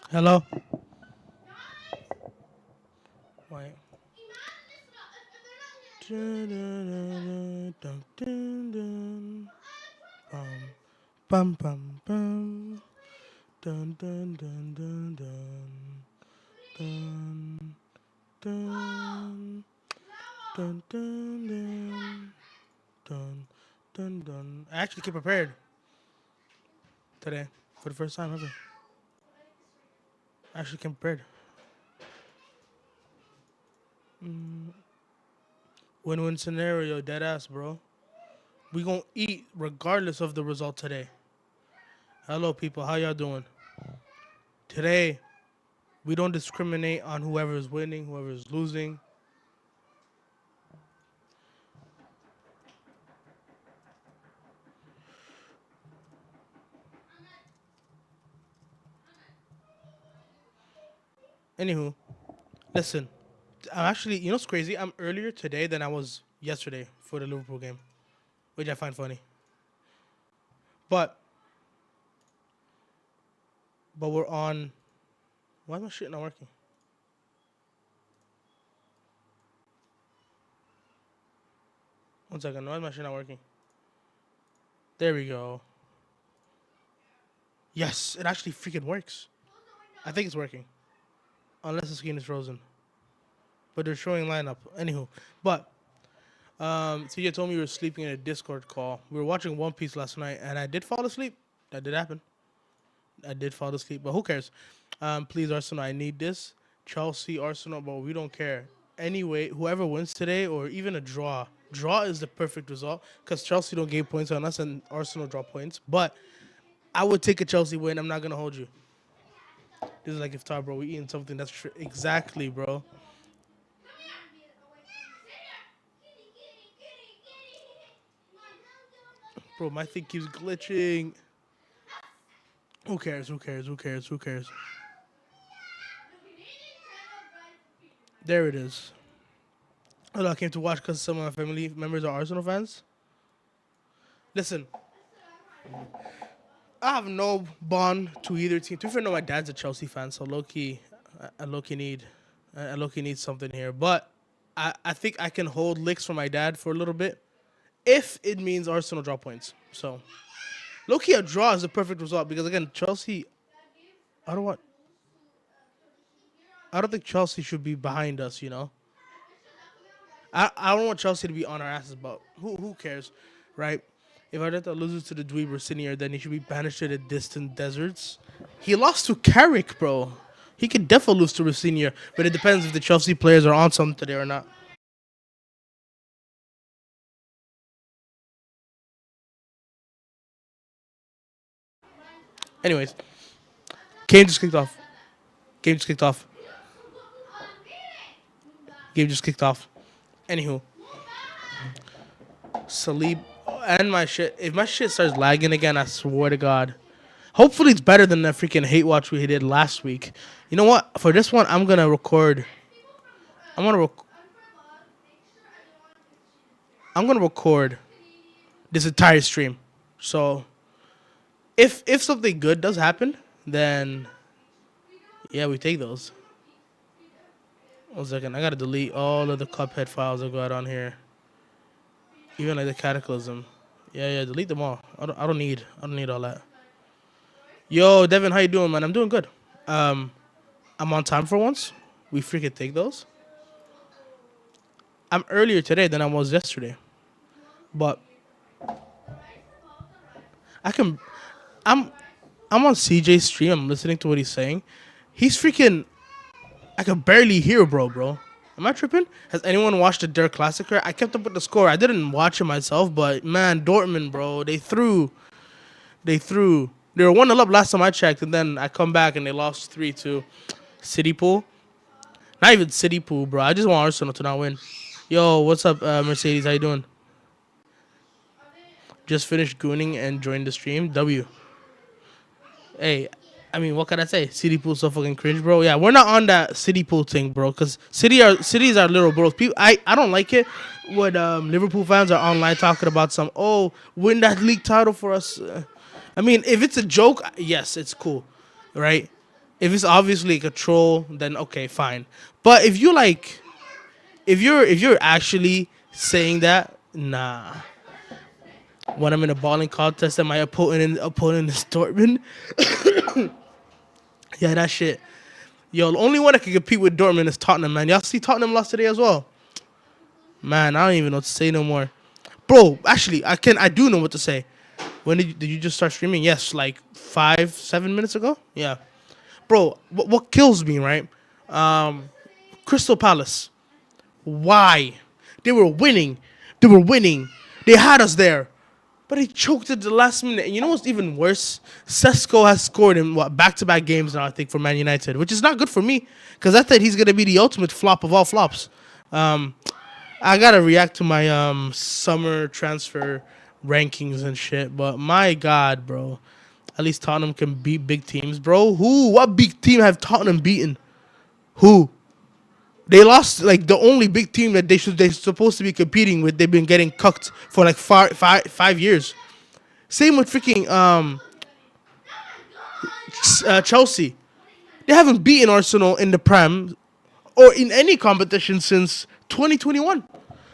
Hello. Wait. Dun, dun, dun, dun. Bum, bum, bum. Dun, dun, dun, dun, dun. Dun, dun, dun, dun, dun. Dun, dun, dun. I actually came prepared today for the first time ever. I actually came prepared. Win-win scenario, dead ass, bro. We gonna eat regardless of the result today. Hello, people. How y'all doing? Today, we don't discriminate on whoever is winning, whoever is losing. Anywho, listen. I'm actually, you know what's crazy? I'm earlier today than I was yesterday for the Liverpool game, which I find funny. But, but we're on. Why is my shit not working? One second. Why is my shit not working? There we go. Yes, it actually freaking works. I think it's working, unless the screen is frozen. But they're showing lineup. Anywho, but TJ told me you were sleeping in a Discord call. We were watching One Piece last night, and I did fall asleep. That did happen. I did fall asleep, but who cares? Please, Arsenal, I need this. Chelsea, Arsenal, but we don't care. Anyway, whoever wins today, or even a draw. Draw is the perfect result because Chelsea don't gain points on us, and Arsenal draw points. But I would take a Chelsea win. I'm not gonna hold you. This is like iftar, bro. We eating something that's exactly, bro. Bro, my thing keeps glitching. Who cares? Who cares? Who cares? Who cares? There it is. I came to watch because some of my family members are Arsenal fans. Listen, I have no bond to either team. To be fair, no, my dad's a Chelsea fan, so low key, I low key need, I low key need something here. But I think I can hold licks for my dad for a little bit, if it means Arsenal draw points. So low key, a draw is the perfect result because again, Chelsea. I don't want. I don't think Chelsea should be behind us. You know. I don't want Chelsea to be on our asses, but who cares, right? If Arteta loses to the dweeber senior, then he should be banished to the distant deserts. He lost to Carrick, bro. He could definitely lose to Rosenior, but it depends if the Chelsea players are on something today or not. Anyways, game just kicked off. Game just kicked off. Game just kicked off. Anywho, Salib and my shit. If my shit starts lagging again, I swear to God. Hopefully, it's better than the freaking hate watch we did last week. You know what? For this one, I'm gonna record. I'm gonna. I'm gonna record this entire stream. So, if something good does happen, then yeah, we take those. 1 second, I gotta delete all of the Cuphead files that got on here, even like the Cataclysm. Yeah, delete them all. I don't need all that. Yo, Devin, how you doing, man? I'm doing good. Um, I'm on time for once. We freaking take those. I'm earlier today than I was yesterday, but I can. I'm I'm on CJ's stream. I'm listening to what he's saying. He's freaking. I can barely hear, bro. Am I tripping? Has anyone watched the Der Klassiker? I kept up with the score. I didn't watch it myself, but man, Dortmund, bro, they threw. They were 1-0 up last time I checked, and then I come back and they lost 3-2. City Pool. Not even City Pool, bro. I just want Arsenal to not win. Yo, what's up, Mercedes? How you doing? Just finished gooning and joined the stream. W. Hey, I mean, what can I say? City Pool so fucking cringe, bro. Yeah, we're not on that City Pool thing, bro. Cause cities are little bros. People, I don't like it when Liverpool fans are online talking about some win that league title for us. I mean, if it's a joke, yes, it's cool, right? If it's obviously like a troll, then okay, fine. But if you like, if you're actually saying that, nah. When I'm in a bowling contest and my opponent is Dortmund, yeah, that shit. Yo, the only one that can compete with Dortmund is Tottenham, man. Y'all see Tottenham lost today as well. Man, I don't even know what to say no more. Bro, actually, I do know what to say. When did you just start streaming? Yes, like 5-7 minutes ago. Yeah, bro. What kills me, right? Crystal Palace. Why? They were winning. They were winning. They had us there. But he choked at the last minute. And you know what's even worse? Sesko has scored in back-to-back games now, I think, for Man United, which is not good for me because I thought he's gonna be the ultimate flop of all flops. I gotta react to my summer transfer rankings and shit, but my God, bro, at least Tottenham can beat big teams, bro. What big team have Tottenham beaten? Who? They lost like the only big team that they're supposed to be competing with. They've been getting cucked for like 5 years. Same with freaking Chelsea. They haven't beaten Arsenal in the Prem or in any competition since 2021.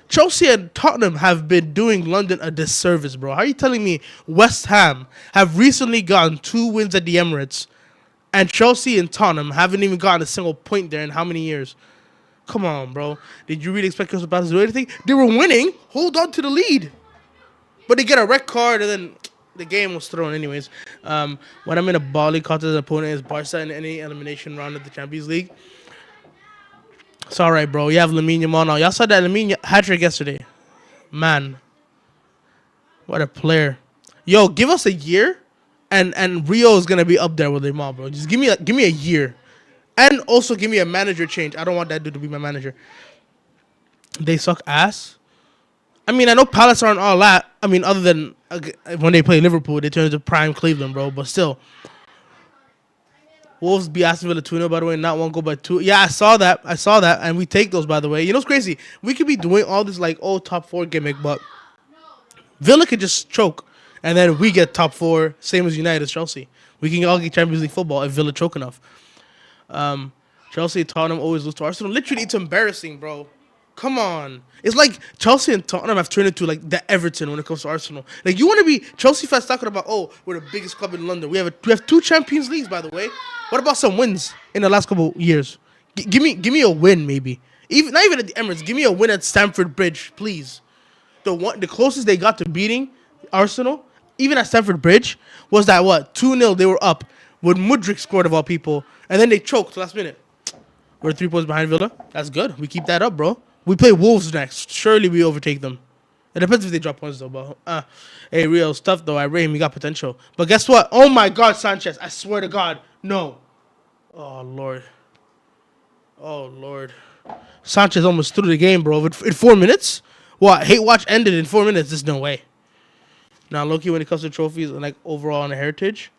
Chelsea and Tottenham have been doing London a disservice, bro. How are you telling me West Ham have recently gotten 2 wins at the Emirates and Chelsea and Tottenham haven't even gotten a single point there in how many years? Come on, bro. Did you really expect Crystal Palace to do anything? They were winning. Hold on to the lead. But they get a red card and then the game was thrown anyways. When I'm in a Bali contest, the opponent is Barca in any elimination round of the Champions League. It's all right, bro. You have Lamine Yamal now. Y'all saw that Lamine hat-trick yesterday. Man. What a player. Yo, give us a year and Rio is going to be up there with Yamal, bro. Just give me a year. And also give me a manager change. I don't want that dude to be my manager. They suck ass. I mean, I know Palace aren't all that. I mean, other than when they play Liverpool, they turn into prime Cleveland, bro. But still. Wolves beat Aston Villa 2-0, by the way. Not one goal, but 2. Yeah, I saw that. And we take those, by the way. You know what's crazy? We could be doing all this, like, top 4 gimmick, but Villa could just choke. And then we get top 4, same as United, as Chelsea. We can all get Champions League football if Villa choke enough. Chelsea and Tottenham always lose to Arsenal. Literally, it's embarrassing, bro. Come on. It's like Chelsea and Tottenham have turned into like the Everton when it comes to Arsenal. Like you want to be Chelsea fans talking about, we're the biggest club in London. We have 2 Champions Leagues, by the way. What about some wins in the last couple years? Give me a win, maybe. Not even at the Emirates. Give me a win at Stamford Bridge, please. The closest they got to beating Arsenal, even at Stamford Bridge, was that 2-0 they were up when Mudryk scored of all people, and then they choked last minute. We're 3 points behind Villa. That's good. We keep that up, bro. We play Wolves next. Surely we overtake them. It depends if they drop points, though. But hey, real stuff, though. I rate him. He got potential. But guess what? Oh, my God, Sanchez. I swear to God. No. Oh, Lord. Oh, Lord. Sanchez almost threw the game, bro. In 4 minutes? What? Hatewatch ended in 4 minutes. There's no way. Now, Loki, when it comes to trophies and like overall on the heritage,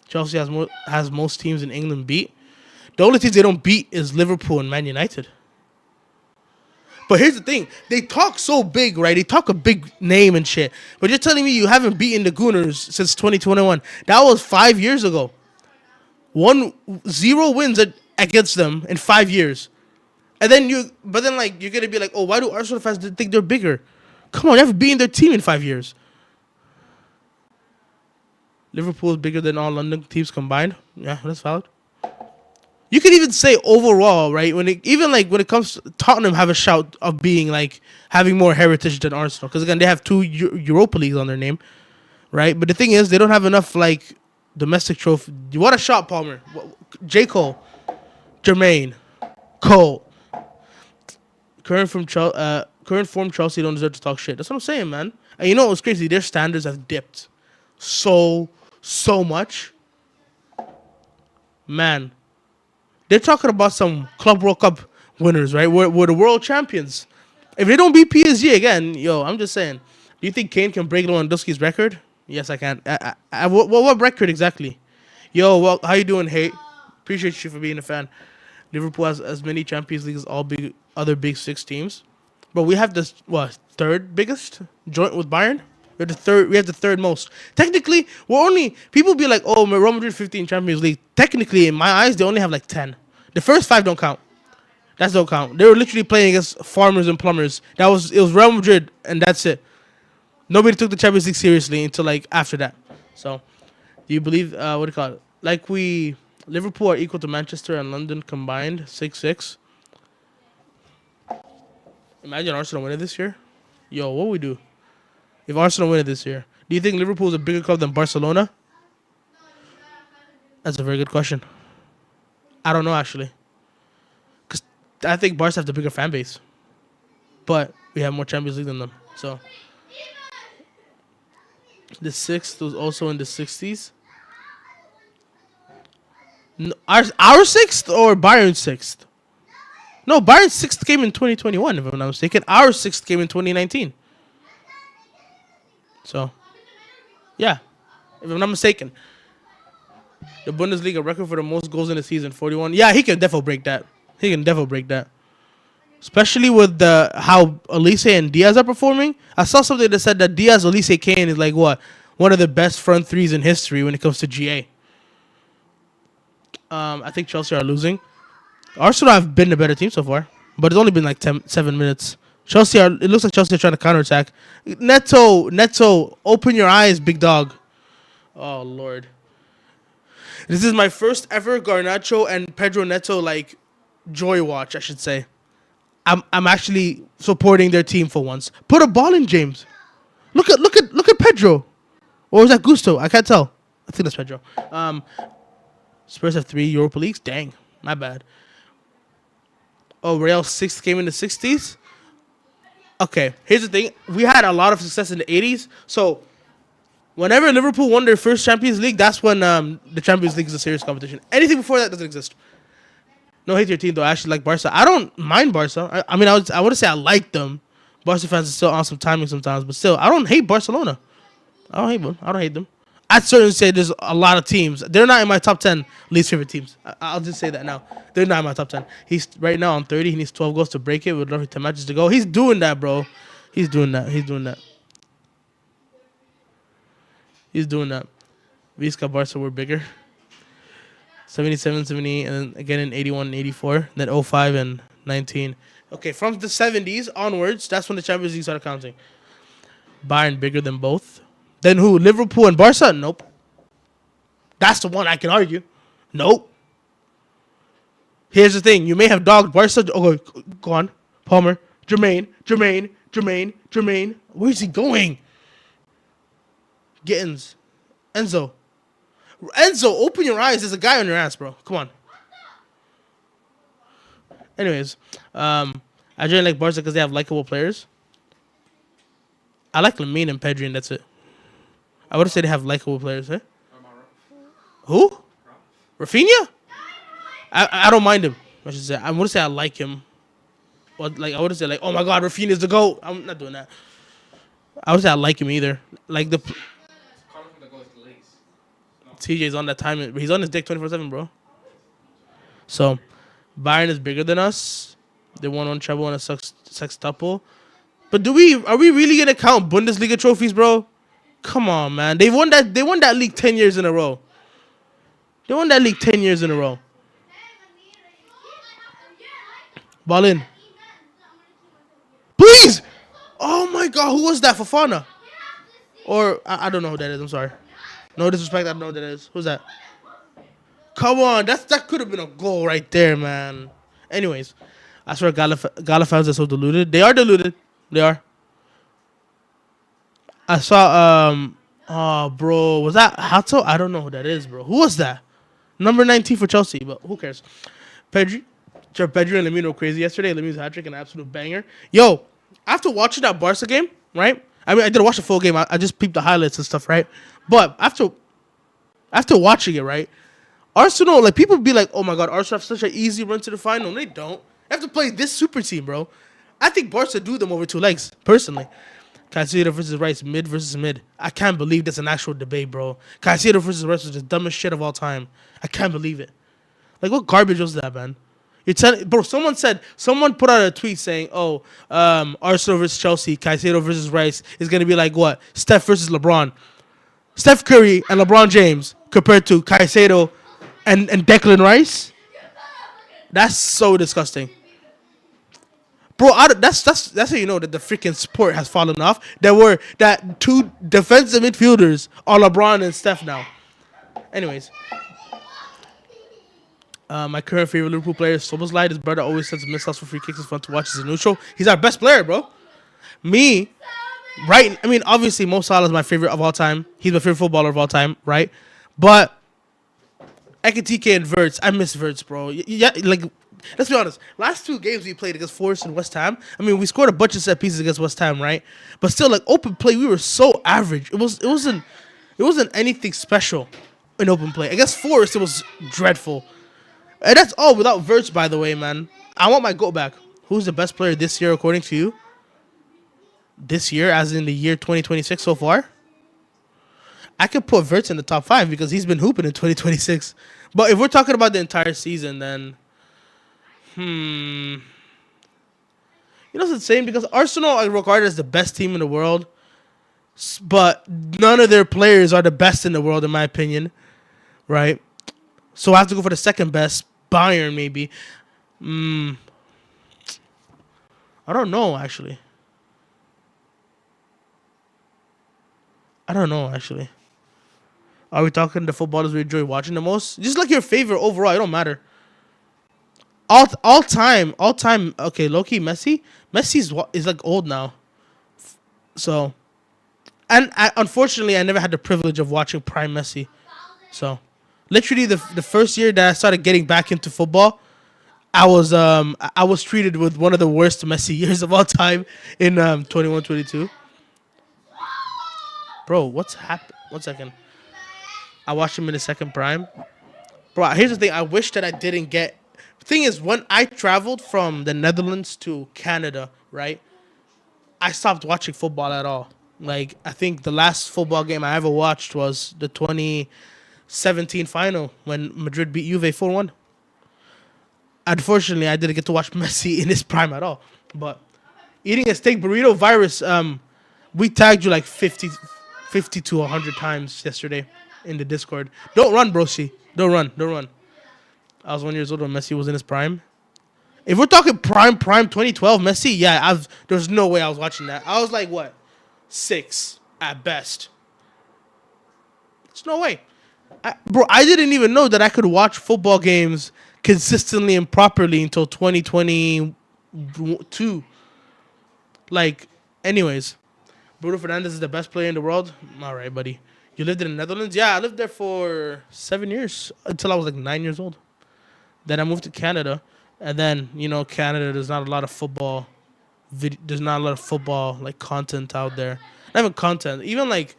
Chelsea has most teams in England beat. The only teams they don't beat is Liverpool and Man United. But here's the thing. They talk so big, right? They talk a big name and shit. But you're telling me you haven't beaten the Gooners since 2021. That was 5 years ago. 0 wins against them in 5 years. And then you're going to be like, why do Arsenal fans think they're bigger? Come on, you haven't beaten their team in 5 years. Liverpool is bigger than all London teams combined. Yeah, that's valid. You could even say overall, right? When it comes to Tottenham, have a shout of being like having more heritage than Arsenal, because again they have 2 Europa Leagues on their name, right? But the thing is, they don't have enough like domestic trophy. What a shot, Palmer! J. Cole, Jermaine, Cole. Current form Chelsea don't deserve to talk shit. That's what I'm saying, man. And you know what's crazy? Their standards have dipped so much, man. They're talking about some Club World Cup winners, right? We're the world champions. If they don't beat PSG again, I'm just saying. Do you think Kane can break Lewandowski's record? Yes, I can. What record exactly? How you doing, Hey? Appreciate you for being a fan. Liverpool has as many Champions Leagues as all other big 6 teams. But we have this, 3rd biggest? Joint with Bayern? We're the third. We have the third most. Technically, we're only people be like, "Oh, Real Madrid 15 Champions League." Technically, in my eyes, they only have like 10. The first 5 don't count. That don't count. They were literally playing against farmers and plumbers. It was Real Madrid, and that's it. Nobody took the Champions League seriously until like after that. So, do you believe what do you call it? Like Liverpool are equal to Manchester and London combined 6-6. Imagine Arsenal winning this year. Yo, what would we do if Arsenal win it this year? Do you think Liverpool is a bigger club than Barcelona? That's a very good question. I don't know actually, because I think Barca have the bigger fan base, but we have more Champions League than them. So the sixth was also in the 60s. No, our sixth or Bayern's sixth? No, Bayern's sixth came in 2021, if I'm not mistaken. Our sixth came in 2019. So, yeah, if I'm not mistaken. The Bundesliga record for the most goals in a season, 41. Yeah, he can definitely break that. He can definitely break that. Especially with how Elise and Diaz are performing. I saw something that said that Diaz, Elise, Kane is like what? One of the best front threes in history when it comes to GA. I think Chelsea are losing. Arsenal have been the better team so far, but it's only been like 7 minutes. It looks like Chelsea are trying to counterattack. Neto, open your eyes, big dog. Oh, Lord. This is my first ever Garnacho and Pedro Neto, like, joy watch, I should say. I'm actually supporting their team for once. Put a ball in, James. Look at Pedro. Or was that Gusto? I can't tell. I think that's Pedro. Spurs have 3 Europa Leagues. Dang, my bad. Oh, Real 6th came in the 60s? Okay, here's the thing. We had a lot of success in the 80s. So, whenever Liverpool won their first Champions League, that's when the Champions League is a serious competition. Anything before that doesn't exist. No hate to your team, though. I actually like Barca. I don't mind Barca. I mean, I wouldn't say I like them. Barca fans are still on some timing sometimes. But still, I don't hate Barcelona. I don't hate them. I'd certainly say there's a lot of teams. They're not in my top 10 least favorite teams. I'll just say that now. They're not in my top 10. He's right now on 30. He needs 12 goals to break it with 10 matches to go. He's doing that, bro. He's doing that. Visca Barca were bigger. 77, 78, and then again in 81 and 84. Then 05 and 19. Okay, from the 70s onwards, that's when the Champions League started counting. Bayern bigger than both. Then who? Liverpool and Barca? Nope. That's the one I can argue. Nope. Here's the thing. You may have dogged Barca. Oh, go on. Palmer. Jermaine. Where's he going? Gittins. Enzo, open your eyes. There's a guy on your ass, bro. Come on. Anyways, I generally like Barca because they have likable players. I like Lamine and Pedri, and that's it. I would have said they have likable players, eh? Who? Rafinha? I don't mind him. I should say. I would say I like him. Or like I would say like, oh my god, Rafinha's the GOAT. I'm not doing that. I would say I like him either. Like the TJ's on that time. He's on his dick 24/7, bro. So, Bayern is bigger than us. They won 1 treble and a sextuple. But are we really gonna count Bundesliga trophies, bro? Come on, man. They won that league 10 years in a row. Ball in. Please! Oh my god, who was that? Fofana? Or I don't know who that is, I'm sorry. No disrespect, I don't know who that is. Who's that? Come on, that could have been a goal right there, man. Anyways, I swear Gala fans are so deluded. They are deluded. They are. I saw oh bro, was that Hato? I don't know who that is, bro. Who was that? Number 19 for Chelsea, but who cares? Pedri and Lamine were crazy yesterday. Lamine's hat-trick, an absolute banger. Yo, after watching that Barca game, right? I mean, I didn't watch the full game. I just peeped the highlights and stuff, right? But after watching it, right? Arsenal, like, people be like, oh my god, Arsenal have such an easy run to the final. They don't. They have to play this super team, bro. I think Barca do them over 2 legs, personally. Caicedo versus Rice, mid versus mid. I can't believe that's an actual debate, bro. Caicedo versus Rice is the dumbest shit of all time. I can't believe it. Like, what garbage was that, man? You're telling, bro. Someone put out a tweet saying, "Oh, Arsenal versus Chelsea, Caicedo versus Rice is gonna be like what? Steph versus LeBron, Steph Curry and LeBron James compared to Caicedo and Declan Rice." That's so disgusting, bro. That's how you know that the freaking sport has fallen off. That two defensive midfielders are LeBron and Steph now. Anyways, my current favorite Liverpool player is Soboslai. His brother always sends missiles for free kicks. It's fun to watch. He's a neutral. He's our best player, bro. Me, right? I mean, obviously, Mo Salah is my favorite of all time. He's my favorite footballer of all time, right? But Ekitike and Verts, I miss Verts, bro. Yeah, like, let's be honest. Last two games we played against Forest and West Ham, I mean, we scored a bunch of set pieces against West Ham, right? But still, like, open play, we were so average. It wasn't anything special in open play. Against Forest, it was dreadful. And that's all without Verts, by the way, man. I want my GOAT back. Who's the best player this year, according to you? This year, as in the year 2026 so far? I could put Verts in the top 5 because he's been hooping in 2026. But if we're talking about the entire season, then... You know what's insane? Because Arsenal are regarded as the best team in the world. But none of their players are the best in the world, in my opinion. Right? So I have to go for the second best. Bayern, maybe. I don't know, actually. Are we talking the footballers we enjoy watching the most? Just like your favorite overall. It don't matter. All time. Okay, low-key, Messi. Is like old now. So, and unfortunately, I never had the privilege of watching prime Messi. So, literally the first year that I started getting back into football, I was treated with one of the worst Messi years of all time in 21-22. Bro, what's happened? 1 second. I watched him in his second prime. Bro, here's the thing. I wish that I didn't get... The thing is, when I traveled from the Netherlands to Canada, right, I stopped watching football at all. Like, I think the last football game I ever watched was the 2017 final when Madrid beat Juve 4-1. Unfortunately, I didn't get to watch Messi in his prime at all. But eating a steak burrito virus, we tagged you like 50 to 100 times yesterday in the Discord. Don't run, broski. Don't run. I was 1 year old when Messi was in his prime. If we're talking prime 2012 Messi, yeah, there's no way I was watching that. I was like, what? 6 at best. There's no way. Bro, I didn't even know that I could watch football games consistently and properly until 2022. Like, anyways, Bruno Fernandes is the best player in the world. All right, buddy. You lived in the Netherlands? Yeah, I lived there for 7 years until I was like 9 years old. Then I moved to Canada, and then Canada. There's not a lot of football. There's not a lot of football like content out there. Not even content, even like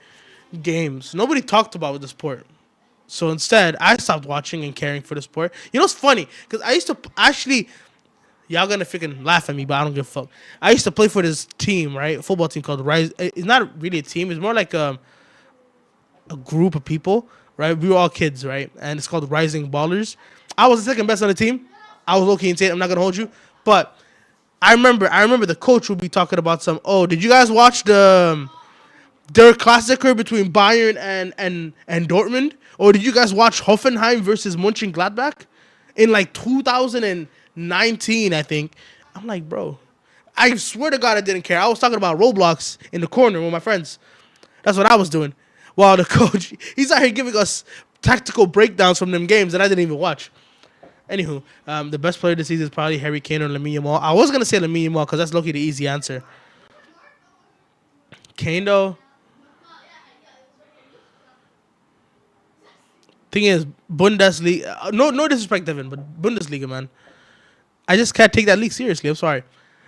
games. Nobody talked about the sport. So instead, I stopped watching and caring for the sport. You know what's funny? Because I used to actually, y'all gonna freaking laugh at me, but I don't give a fuck. I used to play for this team, right? A football team called Rise. It's not really a team. It's more like a group of people, right? We were all kids, right? And it's called Rising Ballers. I was the second best on the team. I was low-key insane. I'm not gonna hold you, but I remember the coach would be talking about did you guys watch their Klassiker between Bayern and Dortmund? Or did you guys watch Hoffenheim versus Mönchengladbach in like 2019, I think? I'm like, bro, I swear to God I didn't care. I was talking about Roblox in the corner with my friends. That's what I was doing. While the coach, he's out here giving us tactical breakdowns from them games that I didn't even watch. Anywho, the best player this season is probably Harry Kane or Lamine Yamal. I was going to say Lamine Yamal because that's low-key the easy answer. Kane, though. Thing is, Bundesliga. No disrespect, Devin, but Bundesliga, man. I just can't take that league seriously. I'm sorry.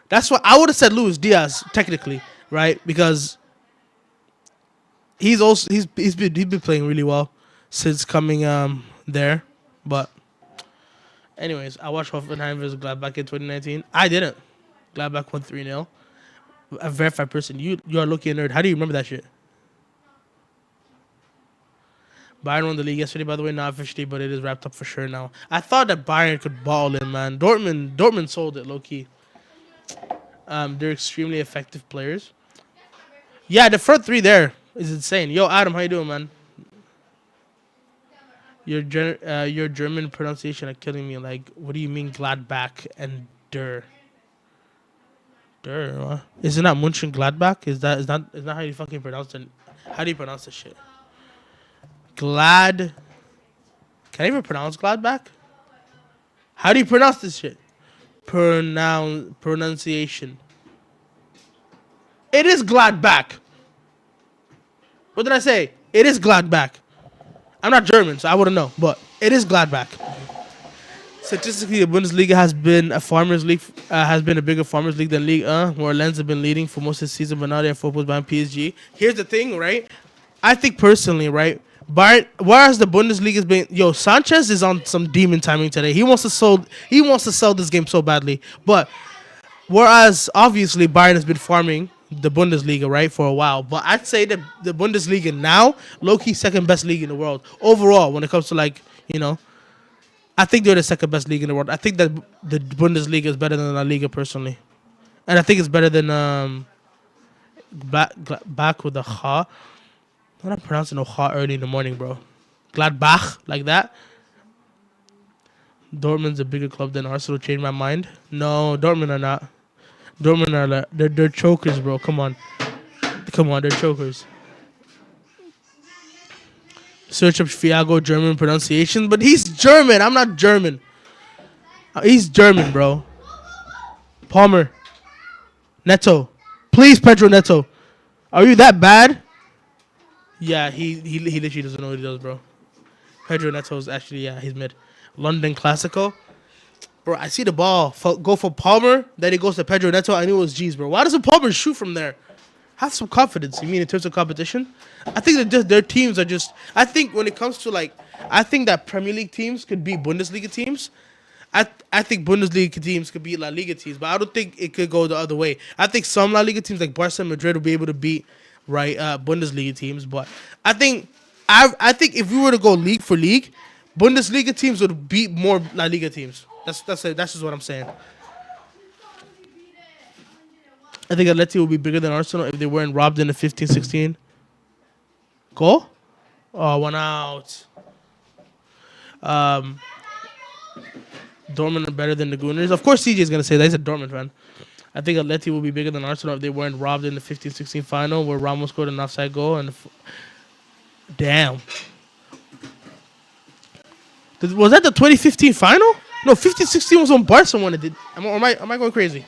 That's why I would have said Luis Diaz, technically, right? Because he's been playing really well since coming there. But anyways, I watched Hoffenheim versus Gladbach in 2019. I didn't. Gladbach won 3-0. A verified person. You are looking a nerd. How do you remember that shit? Bayern won the league yesterday, by the way, not officially, but it is wrapped up for sure now. I thought that Bayern could ball in, man. Dortmund sold it low key. They're extremely effective players. Yeah, the front three there is insane. Yo, Adam, how you doing, man? Your German pronunciation are killing me. Like, what do you mean Gladbach and Der? Der, what? Isn't that Munchen Gladbach? Is that how you fucking pronounce it? How do you pronounce this shit? Glad. Can I even pronounce Gladbach? How do you pronounce this shit? Pronunciation. It is Gladbach. What did I say? It is Gladbach. I'm not German, so I wouldn't know, but it is Gladbach. Statistically, the Bundesliga has been a bigger farmers league than Ligue 1, where Lens have been leading for most of the season, but now they're focused by PSG. Here's the thing, right? I think personally, right? Bayern, whereas the Bundesliga has been, Sanchez is on some demon timing today. He wants to sell this game so badly, but whereas obviously Bayern has been farming the Bundesliga, right, for a while. But I'd say that the Bundesliga now, low-key second best league in the world. Overall, when it comes to I think they're the second best league in the world. I think that the Bundesliga is better than La Liga personally. And I think it's better than back with the Ha. I'm not pronouncing no Ha early in the morning, bro. Gladbach, like that. Dortmund's a bigger club than Arsenal. Changed my mind. No, Dortmund are not. Dortmund are they're chokers, bro. Come on, they're chokers. Search up Fiago German pronunciation, but he's German. I'm not German. He's German, bro. Palmer, Neto, please, Pedro Neto. Are you that bad? Yeah, he literally doesn't know what he does, bro. Pedro Neto is actually he's mid. London Classico. Bro, I see the ball go for Palmer, then it goes to Pedro Neto. I knew it was G's, bro. Why doesn't Palmer shoot from there? Have some confidence. You mean in terms of competition? I think that just their teams are just. I think when it comes to I think that Premier League teams could beat Bundesliga teams. I think Bundesliga teams could beat La Liga teams, but I don't think it could go the other way. I think some La Liga teams like Barca and Madrid will be able to beat Bundesliga teams, but I think if we were to go league for league, Bundesliga teams would beat more La Liga teams. That's just what I'm saying. I think Atleti will be bigger than Arsenal if they weren't robbed in the 15-16. Goal? Oh, 1 out. Dortmund are better than the Gooners. Of course CJ is going to say that. He's a Dortmund fan. I think Atleti will be bigger than Arsenal if they weren't robbed in the 15-16 final where Ramos scored an offside goal. Damn. Was that the 2015 final? No, 15-16 was when Barca won it. Am I going crazy?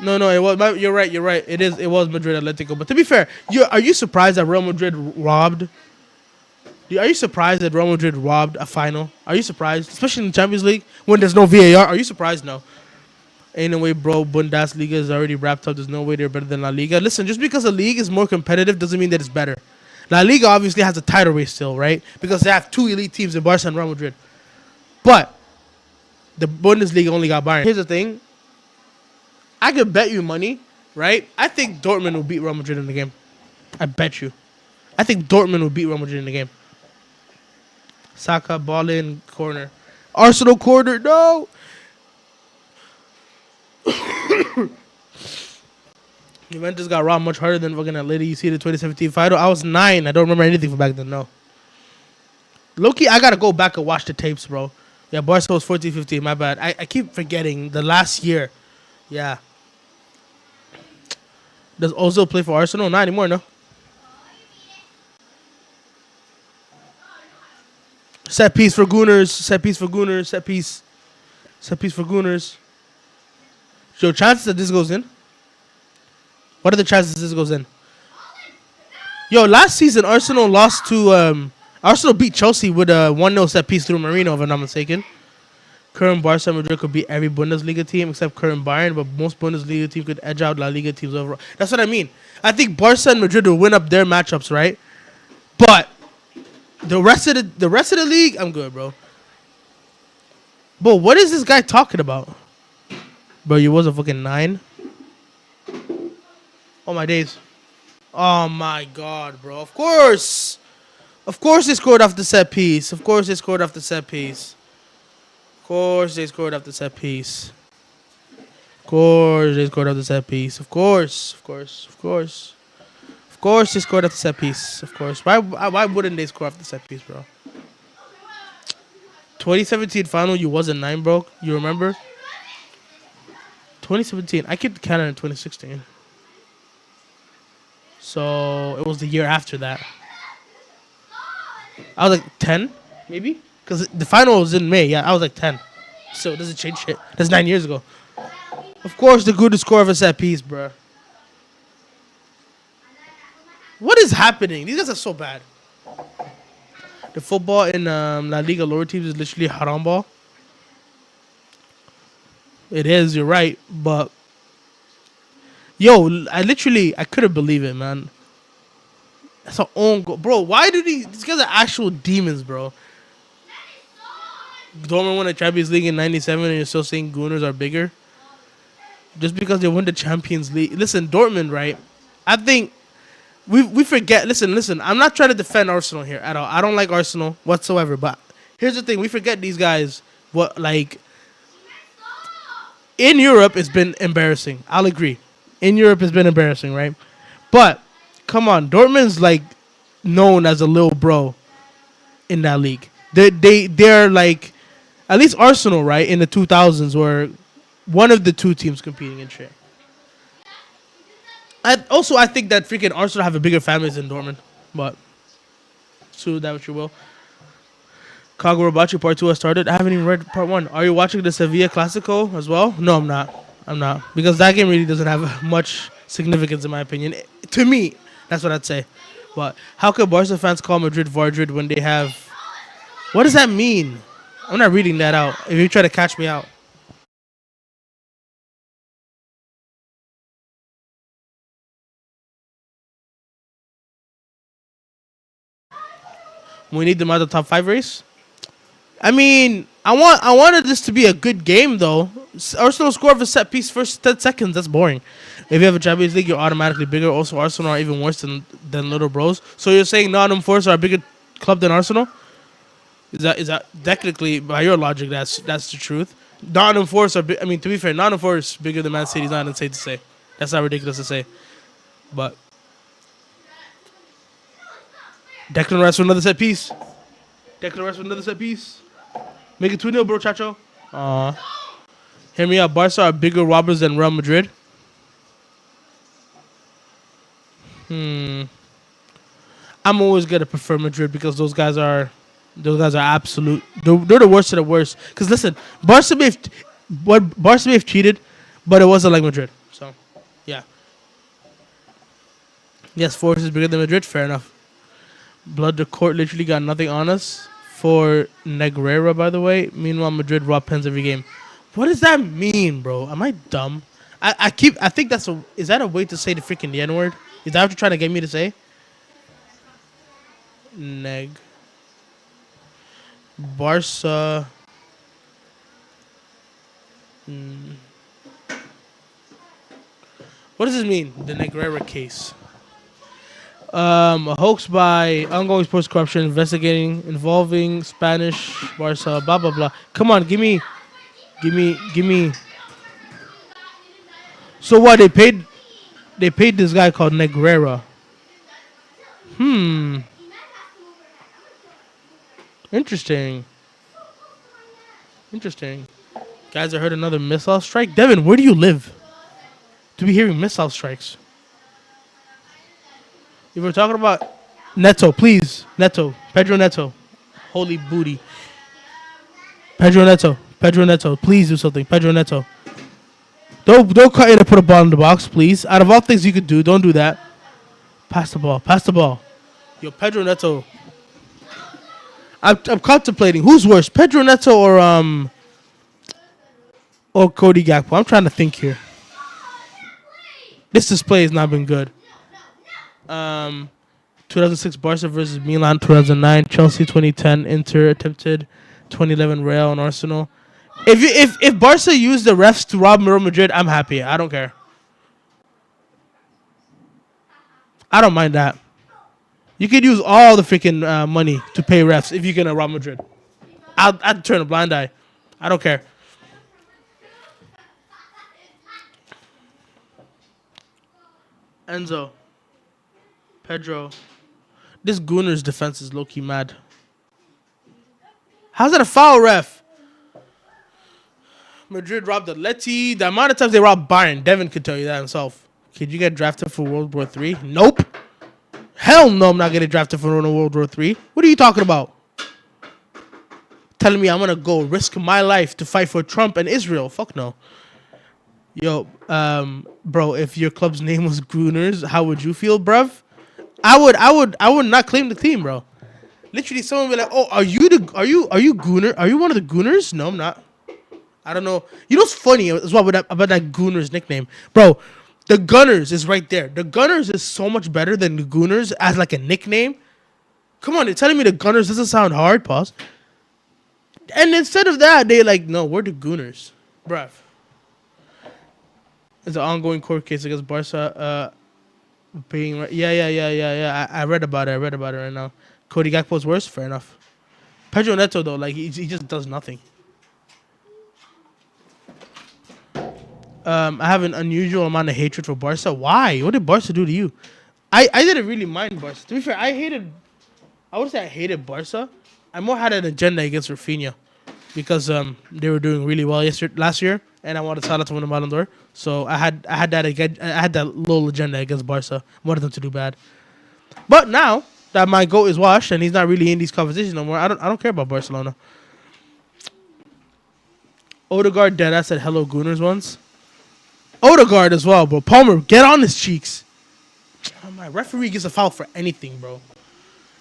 No, it was. You're right. It was Madrid Atletico. But to be fair, are you surprised that Real Madrid robbed? Are you surprised that Real Madrid robbed a final? Are you surprised, especially in the Champions League when there's no VAR? Are you surprised? No. Ain't no way, bro. Bundesliga is already wrapped up. There's no way they're better than La Liga. Listen, just because a league is more competitive doesn't mean that it's better. La Liga obviously has a title race still, right? Because they have two elite teams in Barca and Real Madrid. But the Bundesliga only got Bayern. Here's the thing. I could bet you money, right? I think Dortmund will beat Real Madrid in the game. I bet you. I think Dortmund will beat Real Madrid in the game. Saka, ball in, corner. Arsenal corner, no! Juventus got robbed much harder than fucking Atleti. You see the 2017 final? I was 9. I don't remember anything from back then, no. Loki, I gotta go back and watch the tapes, bro. Yeah, Barca was 14-15, my bad. I keep forgetting the last year. Yeah. Does Ozil play for Arsenal? Not anymore, no. Set piece for Gooners. Set piece for Gooners. Set piece for Gooners. So chances that this goes in? What are the chances this goes in? Yo, last season Arsenal lost to Arsenal beat Chelsea with a 1-0 set piece through Marino, if I'm not mistaken. Current Barca Madrid could beat every Bundesliga team except current Bayern, but most Bundesliga teams could edge out La Liga teams overall. That's what I mean. I think Barca and Madrid will win up their matchups, right? But the rest of the league, I'm good, bro. But what is this guy talking about? Bro, you was a fucking 9. Oh my days. Oh my god, bro. Of course. Of course they scored off the set piece. Of course they scored off the set piece. Of course they scored off the set piece. Of course they scored off the set piece. Of course. Of course. Of course. Of course they scored off the set piece. Of course. Why wouldn't they score off the set piece, bro? 2017 final, you wasn't 9, bro. You remember? 2017. I kicked Canada in 2016. So it was the year after that. I was like 10, maybe? Because the final was in May. Yeah, I was like 10. So it doesn't change shit. That's 9 years ago. Of course, the good score of a set piece, bro. What is happening? These guys are so bad. The football in La Liga lower teams is literally haram ball. It is, you're right. But, yo, I couldn't believe it, man. That's our own goal. Bro, why do these guys are actual demons, bro? Dortmund won the Champions League in 97 and you're still saying Gooners are bigger? Just because they won the Champions League. Listen, Dortmund, right? I think we forget. Listen. I'm not trying to defend Arsenal here at all. I don't like Arsenal whatsoever. But here's the thing. We forget these guys. In Europe, it's been embarrassing. I'll agree. In Europe, it's been embarrassing, right? But come on. Dortmund's like known as a little bro in that league. They're like, at least Arsenal, right? In the 2000s were one of the two teams competing in shit. I think that freaking Arsenal have a bigger fan base than Dortmund, but so that what you will. Kagurabachi Part 2 has started. I haven't even read Part 1. Are you watching the Sevilla Clasico as well? No, I'm not. Because that game really doesn't have much significance in my opinion. To me, that's what I'd say. But how could Barca fans call Madrid Vardrid when they have... What does that mean? I'm not reading that out. If you try to catch me out. We need them out of the top 5 race. I mean, I wanted this to be a good game though. Arsenal score of a set piece first 10 seconds. That's boring. If you have a Champions League, you're automatically bigger. Also, Arsenal are even worse than Little Bros. So you're saying Nottingham Forest are a bigger club than Arsenal? Is that technically by your logic? That's the truth. Nottingham Forest are. To be fair, Nottingham Forest is bigger than Man City. Is not insane to say. That's not ridiculous to say. But Declan Rice for another set piece. Make it 2-0, bro, Chacho. Hear me out. Barca are bigger robbers than Real Madrid. I'm always gonna prefer Madrid because those guys are absolute. They're the worst of the worst. Because listen, Barca may have cheated, but it wasn't like Madrid. So, yeah. Yes, Forest is bigger than Madrid. Fair enough. Blood the court literally got nothing on us for Negreira, by the way. Meanwhile, Madrid raw pens every game. What does that mean, bro? Am I dumb? I think is that a way to say the freaking the N-word? Is that what you're trying to get me to say? Neg. Barca. What does this mean? The Negreira case. A hoax by ongoing sports corruption investigating involving Spanish Barca, blah blah blah. Come on, give me. So what they paid this guy called Negreira. Interesting. Guys, I heard another missile strike. Devin, where do you live to be hearing missile strikes? If we're talking about Neto, please. Pedro Neto. Holy booty. Pedro Neto. Please do something. Pedro Neto. Don't cut in and put a ball in the box, please. Out of all things you could do, don't do that. Pass the ball. Yo, Pedro Neto. I'm contemplating. Who's worse, Pedro Neto or Cody Gakpo? I'm trying to think here. This display has not been good. 2006 Barca versus Milan, 2009 Chelsea, 2010 Inter attempted, 2011 Real and Arsenal. If Barca used the refs to rob Real Madrid, I'm happy. I don't care. I don't mind that. You could use all the freaking money to pay refs if you can Real Madrid. I'd turn a blind eye. I don't care. Enzo, Pedro. This Gunner's defense is low-key mad. How's that a foul, ref? Madrid robbed Atleti. The amount of times they robbed Bayern, Devin could tell you that himself. Could you get drafted for World War III? Nope. Hell no, I'm not getting drafted for World War III. What are you talking about? Telling me I'm going to go risk my life to fight for Trump and Israel? Fuck no. Yo, bro, if your club's name was Gooners, how would you feel, bruv? I would not claim the team, bro. Literally, someone would be like, "Oh, are you Gooner? Are you one of the Gooners?" No, I'm not. I don't know. You know what's funny as well about that Gooners nickname, bro? The Gunners is right there. The Gunners is so much better than the Gooners as like a nickname. Come on, they're telling me the Gunners doesn't sound hard. Pause. And instead of that, they like, no, we're the Gooners, bruv. It's an ongoing court case against Barca. Being yeah. I read about it. Right now. Cody Gakpo's worse. Fair enough. Pedro Neto though, like he just does nothing. I have an unusual amount of hatred for Barca. Why? What did Barca do to you? I didn't really mind Barca. To be fair, I would say I hated Barca. I more had an agenda against Rafinha because they were doing really well last year, and I wanted Salah to win the Ballon d'Or. So I had that little agenda against Barca. I wanted them to do bad. But now that my goat is washed and he's not really in these conversations no more, I don't care about Barcelona. Odegaard deadass said hello Gooners once. Odegaard as well, bro. Palmer, get on his cheeks. Oh, my referee gets a foul for anything, bro.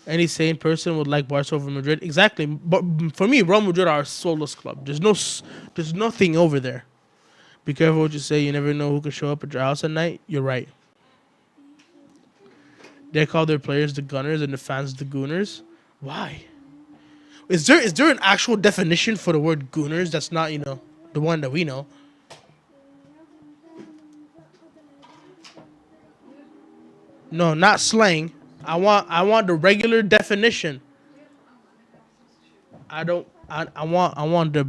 Any sane person would like Barca over Madrid. Exactly. But for me, Real Madrid are a soulless club. There's nothing over there. Be careful what you say. You never know who could show up at your house at night. You're right. They call their players the Gunners and the fans the Gooners. Why? Is there an actual definition for the word Gooners that's not, the one that we know? No, not slang. I want the regular definition. I want the,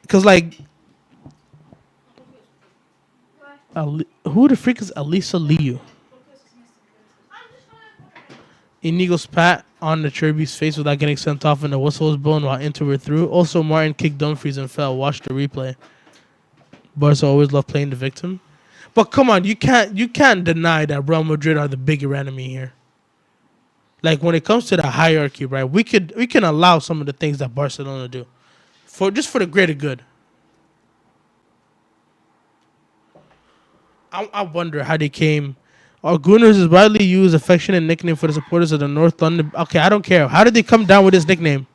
because like, who the freak is Elisa Liu? Inigo spat on the Cherby's face without getting sent off, and the whistle was blown while Inter were through. Also, Martin kicked Dumfries and fell. Watch the replay. Barca always love playing the victim. But come on, you can't deny that Real Madrid are the bigger enemy here. Like when it comes to the hierarchy, right? We can allow some of the things that Barcelona do, for the greater good. I wonder how they came. Our Gooners is widely used affectionate nickname for the supporters of the North London. Okay, I don't care. How did they come down with this nickname?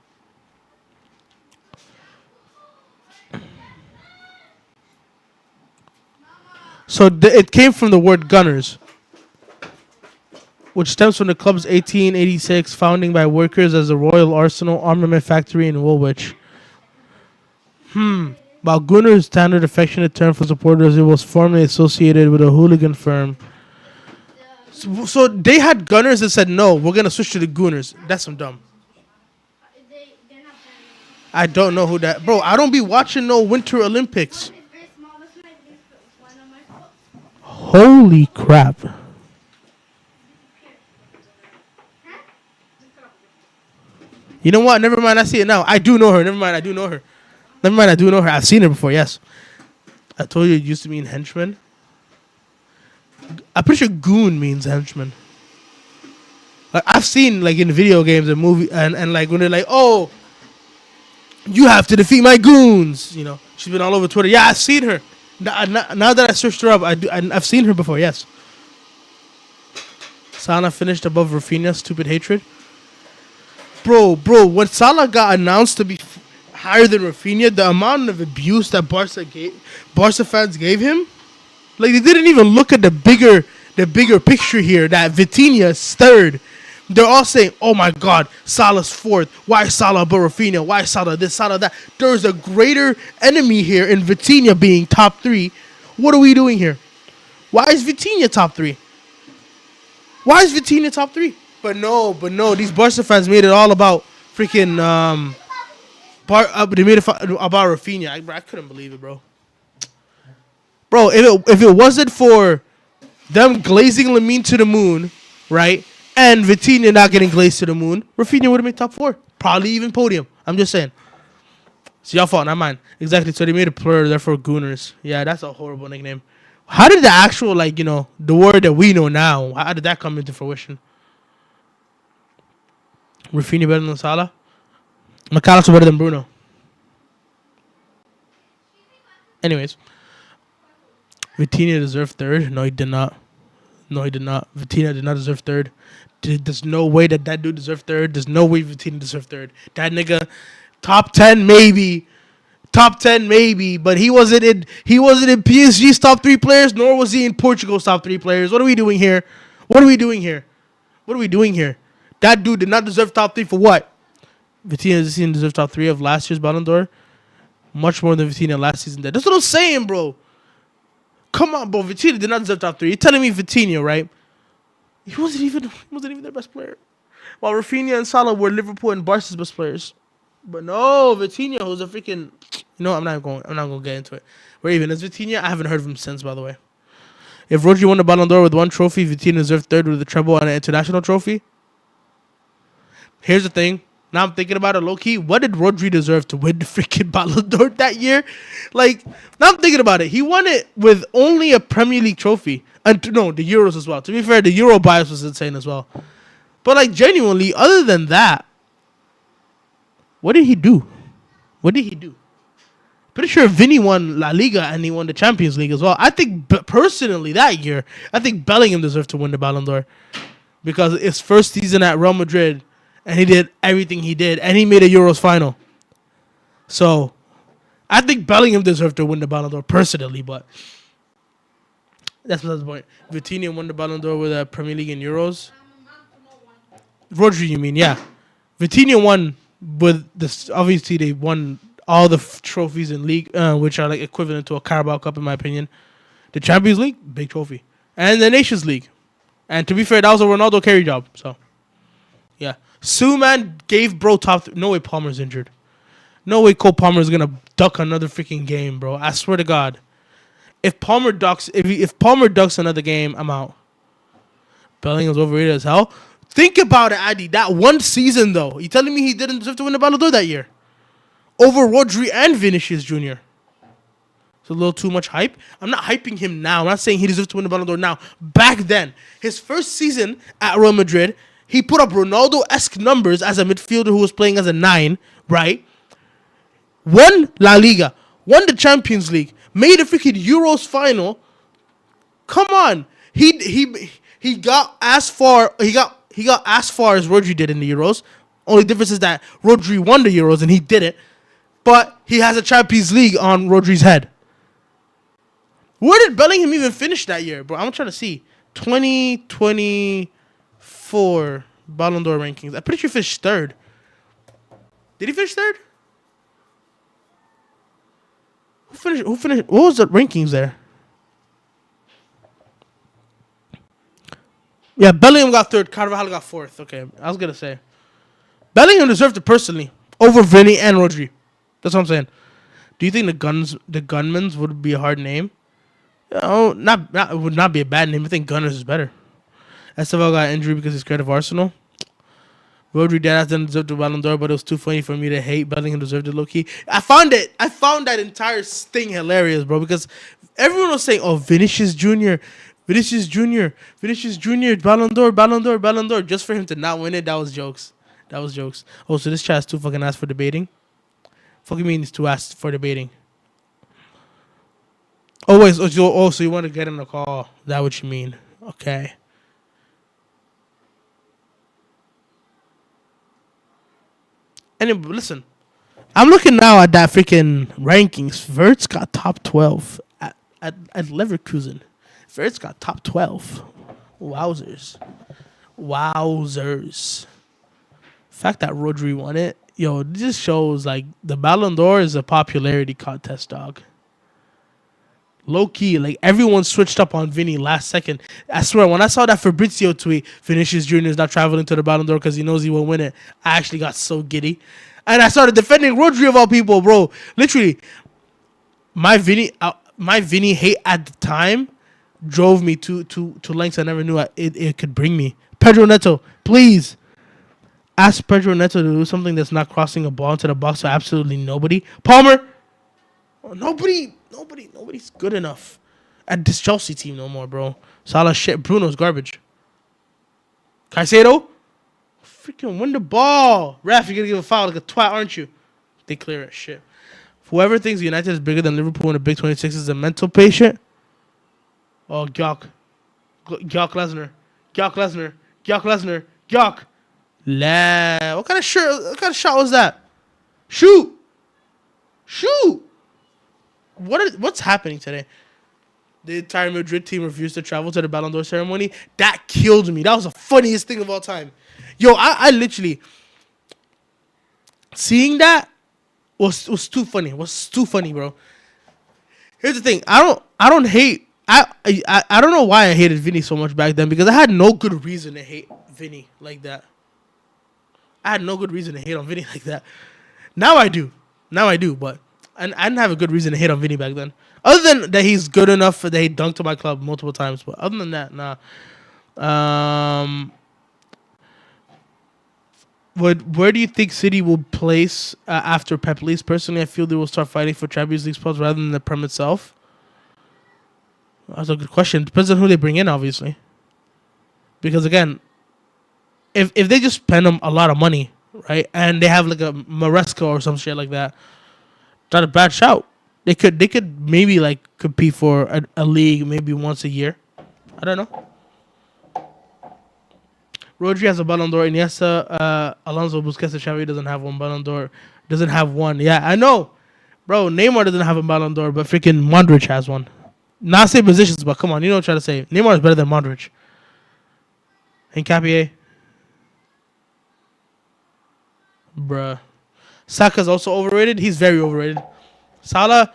So it came from the word Gunners, which stems from the club's 1886 founding by workers as the Royal Arsenal Armament Factory in Woolwich. While Gunner is standard affectionate term for supporters, it was formerly associated with a hooligan firm. So they had Gunners that said, no, we're going to switch to the Gooners. That's some dumb. I don't know who that... Bro, I don't be watching no Winter Olympics. Holy crap. You know what? Never mind. I see it now. I do know her. Never mind. I do know her. I've seen her before. Yes. I told you it used to mean henchman. I'm pretty sure goon means henchman. Like I've seen like in video games and movie and like when they're like, oh, you have to defeat my goons. She's been all over Twitter. Yeah, I've seen her. Now that I searched her up, I've seen her before. Yes. Salah finished above Rafinha. Stupid hatred. Bro, when Salah got announced to be higher than Rafinha, the amount of abuse that Barca fans gave him, like they didn't even look at the bigger picture here. That Vitinha is third. They're all saying, "Oh my God, Salah's fourth. Why Salah above Rafinha? Why Salah this, Salah that?" There's a greater enemy here in Vitinha being top 3. What are we doing here? Why is Vitinha top 3? Why is Vitinha top 3? But no, these Barca fans made it all about freaking they made it about Rafinha. I couldn't believe it, bro. Bro, if it wasn't for them glazing Lamine to the moon, right, and Vitinha not getting glazed to the moon, Rafinha would have made top 4, probably even podium. I'm just saying. It's your fault, not mine. Exactly. So they made a plural, therefore Gooners. Yeah, that's a horrible nickname. How did the actual, like, the word that we know now, how did that come into fruition? Rafinha better than Salah? McAllister better than Bruno. Anyways, Vitinha deserved third. No, he did not. No, he did not. Vitinha did not deserve third. There's no way that dude deserved third. There's no way Vitinha deserved third. That nigga, top 10 maybe. Top 10 maybe, but he wasn't in PSG's top 3 players, nor was he in Portugal's top 3 players. What are we doing here? What are we doing here? What are we doing here? That dude did not deserve top 3 for what? Vitinha didn't deserve top 3 of last year's Ballon d'Or. Much more than Vitinha last season did. That's what I'm saying, bro. Come on, bro. Vitinha did not deserve top 3. You're telling me Vitinha, right? He wasn't even their best player. While Rafinha and Salah were Liverpool and Barca's best players. But no, Vitinha, who's a freaking... I'm not going to get into it. Where even is Vitinha? I haven't heard of him since, by the way. If Rodri won the Ballon d'Or with 1 trophy, Vitinha deserved third with the treble and an international trophy. Here's the thing. Now I'm thinking about it low-key. What did Rodri deserve to win the freaking Ballon d'Or that year? Like, now I'm thinking about it. He won it with only a Premier League trophy. And no, the Euros as well. To be fair, the Euro bias was insane as well. But, like, genuinely, other than that, what did he do? What did he do? Pretty sure Vinny won La Liga and he won the Champions League as well. I think, personally, that year, I think Bellingham deserved to win the Ballon d'Or. Because his first season at Real Madrid, and he did everything he did, and he made a Euros final. So, I think Bellingham deserved to win the Ballon d'Or personally, but that's not the point. Vitinha won the Ballon d'Or with a Premier League and Euros. Rodri, you mean? Yeah. Vitinha won with this. Obviously, they won all the trophies in league, which are like equivalent to a Carabao Cup, in my opinion. The Champions League, big trophy, and the Nations League. And to be fair, that was a Ronaldo carry job. So, yeah. Suman gave bro top. No way Palmer's injured. No way Cole Palmer is gonna duck another freaking game, bro. I swear to God. If Palmer ducks another game, I'm out. Bellingham's overrated as hell. Think about it, Adi. That one season, though. You telling me he didn't deserve to win the Ballon d'Or that year? Over Rodri and Vinicius Jr. It's a little too much hype. I'm not hyping him now. I'm not saying he deserves to win the Ballon d'Or now. Back then, his first season at Real Madrid, he put up Ronaldo-esque numbers as a midfielder who was playing as a 9, right? Won La Liga, won the Champions League, made a freaking Euros final. Come on, he got as far as Rodri did in the Euros. Only difference is that Rodri won the Euros and he didn't, but he has a Champions League on Rodri's head. Where did Bellingham even finish that year, bro? I'm trying to see 2024 Ballon d'Or rankings. I'm pretty sure he finished third. Did he finish third? Who finished? What was the rankings there? Yeah, Bellingham got third. Carvajal got fourth. Okay, I was gonna say Bellingham deserved it personally over Vinny and Rodri. That's what I'm saying. Do you think the Gunmans would be a hard name? Oh, it would not be a bad name. I think Gunners is better. Estevao got injured because he's scared of Arsenal. Rodri Dennis didn't deserve the Ballon d'Or, but it was too funny for me to hate. Bellingham deserved it low-key. I found that entire thing hilarious, bro, because everyone was saying, oh, Vinicius Jr., Ballon d'Or, just for him to not win it. That was jokes. Oh, so this chat's too fucking ass for debating? Fucking mean it's too ass for debating. Oh, wait, so you want to get in the call. Is that what you mean? Okay. And listen, I'm looking now at that freaking rankings. Verts got top 12 at Leverkusen. Verts got top 12. Wowzers. Fact that Rodri won it, yo, this shows like the Ballon d'Or is a popularity contest, dog. Low key, like everyone switched up on Vinny last second. I swear, when I saw that Fabrizio tweet, Vinicius Jr. is not traveling to the Ballon d'Or because he knows he will win it, I actually got so giddy. And I started defending Rodri of all people, bro. Literally, my Vinny hate at the time drove me to lengths I never knew it could bring me. Pedro Neto, please ask Pedro Neto to do something that's not crossing a ball into the box for absolutely nobody. Palmer, nobody's good enough at this Chelsea team no more, bro. Salah shit, Bruno's garbage. Caicedo, freaking win the ball. Ref, you're gonna give a foul like a twat, aren't you? They clear it, shit. Whoever thinks United is bigger than Liverpool in the Big 26 is a mental patient. Oh, Gyok Lesnar, Gyok. What kind of shirt? What kind of shot was that? Shoot. What's happening today? The entire Madrid team refused to travel to the Ballon d'Or ceremony. That killed me. That was the funniest thing of all time. Yo, I literally seeing that was too funny. Was too funny, bro. Here's the thing. I don't hate. I don't know why I hated Vinny so much back then because I had no good reason to hate Vinny like that. I had no good reason to hate on Vinny like that. Now I do, but I didn't have a good reason to hate on Vinny back then. Other than that, he's good enough that he dunked to my club multiple times. But other than that, nah. Where do you think City will place after Pep leaves? Personally, I feel they will start fighting for Champions League spots rather than the Prem itself. That's a good question. Depends on who they bring in, obviously. Because again, if they just spend a lot of money, right, and they have like a Maresca or some shit like that, not a bad shout. They could maybe like compete for a league maybe once a year. I don't know. Rodri has a Ballon d'Or. Iniesta, Alonso, Busquets, and Xavi doesn't have one Ballon d'Or. Doesn't have one. Yeah, I know, bro. Neymar doesn't have a Ballon d'Or, but freaking Modric has one. Not same positions, but come on, you know what I'm trying to say. Neymar is better than Modric. Hincapié. Bruh. Saka's also overrated. He's very overrated. Salah,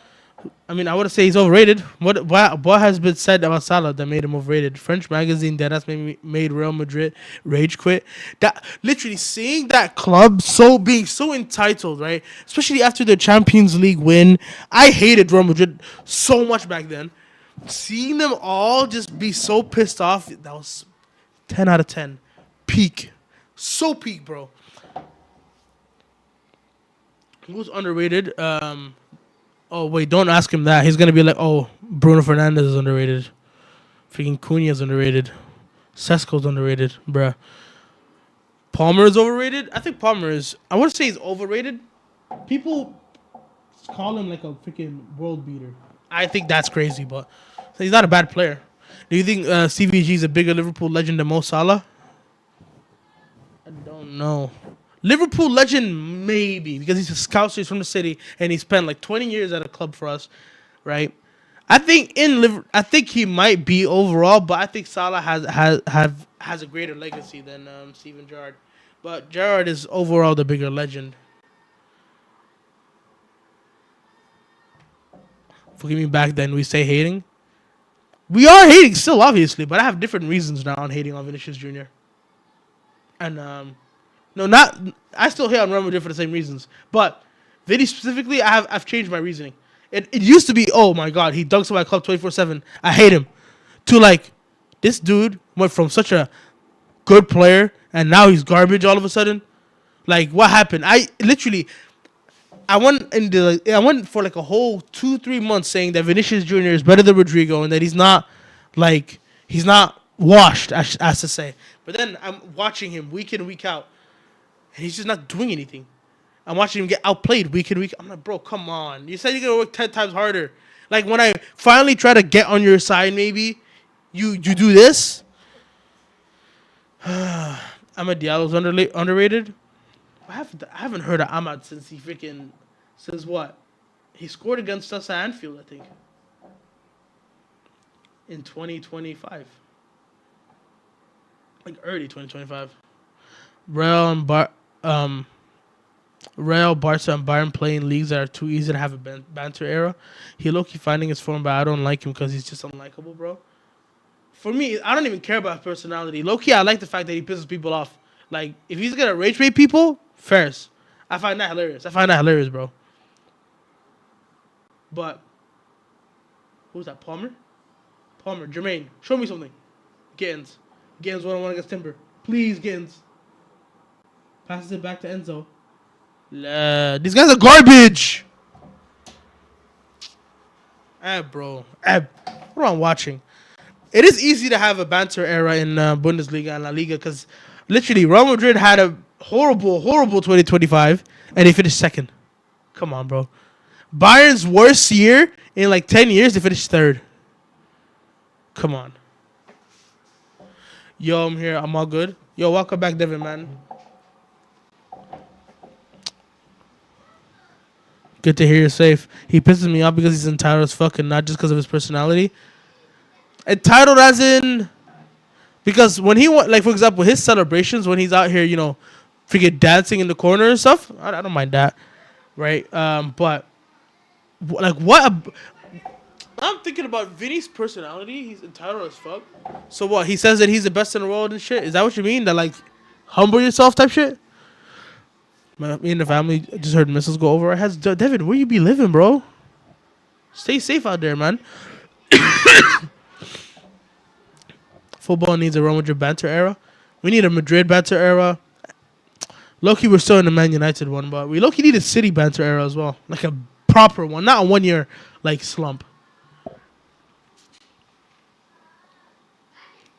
I mean, I would say he's overrated. What has been said about Salah that made him overrated? French magazine that has made Real Madrid rage quit. That literally seeing that club being so entitled, right? Especially after the Champions League win. I hated Real Madrid so much back then. Seeing them all just be so pissed off, that was 10 out of 10. Peak. So peak, bro. Who's underrated? Oh, wait, don't ask him that. He's going to be like, oh, Bruno Fernandes is underrated. Freaking Cunha is underrated. Sesko's underrated, bruh. Palmer is overrated? I think Palmer is... I wouldn't say he's overrated. People call him like a freaking world beater. I think that's crazy, but he's not a bad player. Do you think CVG is a bigger Liverpool legend than Mo Salah? I don't know. Liverpool legend, maybe, because he's a scout, so he's from the city, and he spent like 20 years at a club for us, right? I think I think he might be overall, but I think Salah has a greater legacy than Steven Gerrard. But Gerrard is overall the bigger legend. Forgive me, back then we say hating. We are hating still, obviously, but I have different reasons now on hating on Vinicius Jr. And I still hate on Real Madrid for the same reasons. But Vinny specifically, I've changed my reasoning. It used to be, oh my god, he dunks on my club 24/7. I hate him. To like, this dude went from such a good player and now he's garbage all of a sudden. Like, what happened? I went for like a whole 2-3 months saying that Vinicius Jr. is better than Rodrigo and that he's not washed, as to say. But then I'm watching him week in, week out, and he's just not doing anything. I'm watching him get outplayed week in, week out. I'm like, bro, come on. You said you're going to work 10 times harder. Like, when I finally try to get on your side, maybe, you do this? Ahmad Diallo's underrated? I haven't heard of Ahmad since since what? He scored against us at Anfield, I think. In 2025. Like early 2025. Real and Real, Barca, and Bayern playing leagues that are too easy to have a banter era. He low-key finding his form, but I don't like him because he's just unlikable, bro. For me, I don't even care about his personality. Low-key, I like the fact that he pisses people off. Like, if he's gonna rage bait people, first. I find that hilarious, bro. But, who's that, Palmer? Palmer, Jermaine, show me something. Gittins. Gittins one-on-one against Timber. Please, Gittins. Passes it back to Enzo. These guys are garbage. Bro. What am I watching? It is easy to have a banter era in Bundesliga and La Liga because literally Real Madrid had a horrible 2025 and they finished second. Come on, bro. Bayern's worst year in like 10 years, they finished third. Come on. Yo, I'm here. I'm all good. Yo, welcome back, Devin, man. Good to hear you're safe. He pisses me off because he's entitled as fuck and not just because of his personality. Entitled as in... Because when he... Like, for example, his celebrations, when he's out here, you know, freaking dancing in the corner and stuff, I don't mind that. Right? But... Like, what... I'm thinking about Vinny's personality. He's entitled as fuck. So what? He says that he's the best in the world and shit? Is that what you mean? That, like, humble yourself type shit? Me and the family just heard missiles go over our heads. Devin, where you be living, bro? Stay safe out there, man. Football needs a Real Madrid banter era. We need a Madrid banter era. Low-key, we're still in the Man United one, but we low-key need a City banter era as well. Like a proper one, not a one-year, like, slump.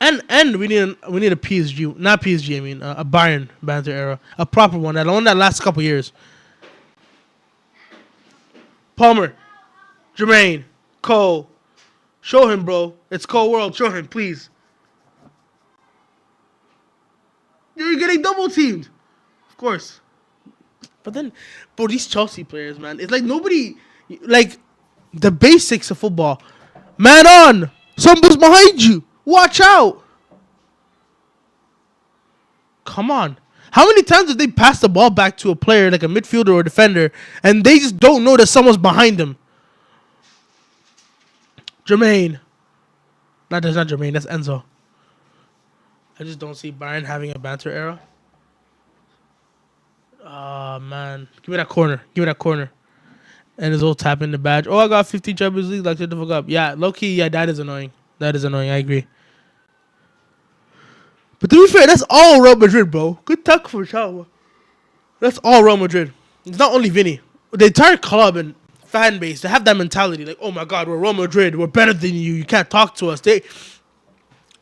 And we need a PSG, not PSG. I mean a Bayern banter era, a proper one, that one that lasts a couple years. Palmer, Jermaine, Cole, show him, bro. It's Cole World. Show him, please. You're getting double teamed, of course. But then, bro, these Chelsea players, man, it's like nobody, like the basics of football. Man on, somebody's behind you. Watch out! Come on. How many times have they passed the ball back to a player, like a midfielder or a defender, and they just don't know that someone's behind them? Jermaine. That's not Jermaine, that's Enzo. I just don't see Bayern having a banter era. Oh, man. Give me that corner. And his old tapping the badge. Oh, I got 50 Champions League. Like, shut the fuck up. Yeah, low-key, yeah, that is annoying. I agree. But to be fair, that's all Real Madrid, bro. Good talk for Shaw. That's all Real Madrid. It's not only Vinny. The entire club and fan base, they have that mentality. Like, oh my God, we're Real Madrid. We're better than you. You can't talk to us.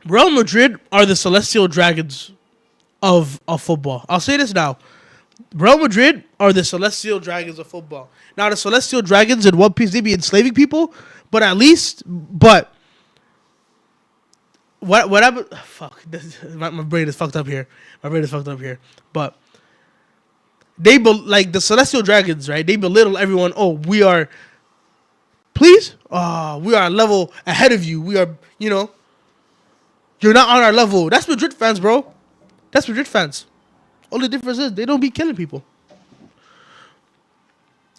Real Madrid are the celestial dragons of football. I'll say this now. Real Madrid are the celestial dragons of football. Now, the celestial dragons in One Piece, they be enslaving people. But whatever. Fuck. My brain is fucked up here. But like the celestial dragons, right? They belittle everyone. Oh, we are. Please. We are a level ahead of you. We are. You're not on our level. That's Madrid fans, bro. That's Madrid fans. Only difference is they don't be killing people.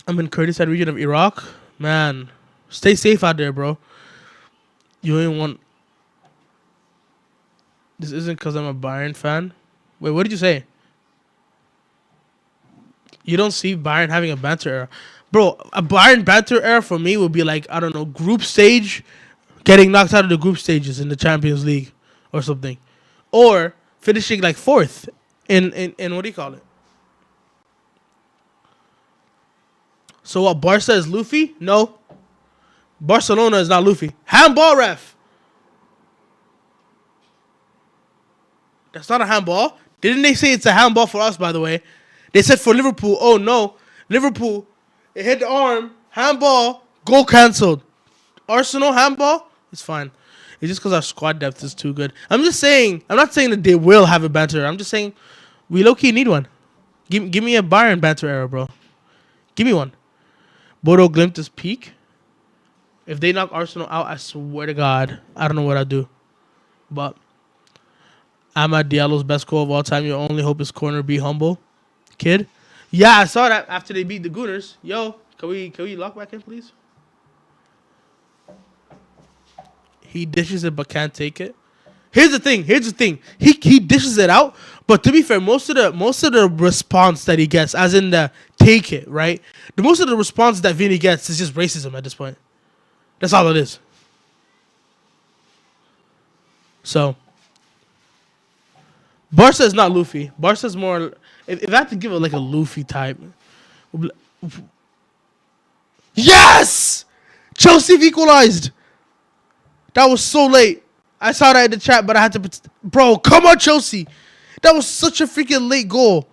I'm in Kurdistan region of Iraq. Man, stay safe out there, bro. You ain't want. This isn't because I'm a Bayern fan. Wait, what did you say? You don't see Bayern having a banter era. Bro, a Bayern banter era for me would be like, I don't know, group stage, getting knocked out of the group stages in the Champions League or something. Or finishing like fourth in what do you call it? So what, Barca is Luffy? No. Barcelona is not Luffy. Handball, ref. That's not a handball. Didn't they say it's a handball for us, by the way? They said for Liverpool, oh no. Liverpool, it hit the arm. Handball, goal cancelled. Arsenal, handball? It's fine. It's just because our squad depth is too good. I'm just saying, I'm not saying that they will have a banter. I'm just saying we low-key need one. Give me a Bayern banter era, bro. Give me one. Bodo Glimt is peak. If they knock Arsenal out, I swear to God, I don't know what I'd do. But Amad Diallo's best goal of all time. Your only hope is corner. Be humble. Kid, Yeah, I saw that after they beat the Gooners. Yo, can we lock back in, please? He dishes it but can't take it. Here's the thing. Here's the thing. He dishes it out, but to be fair, most of the response that he gets, as in the take it, right? The most of the response that Vinny gets is just racism at this point. That's all it is. So Barca is not Luffy. Barca's more. If I had to give it like a Luffy type, yes, Chelsea equalized. That was so late. I saw that in the chat, but I had to. Bro, come on, Chelsea. That was such a freaking late goal.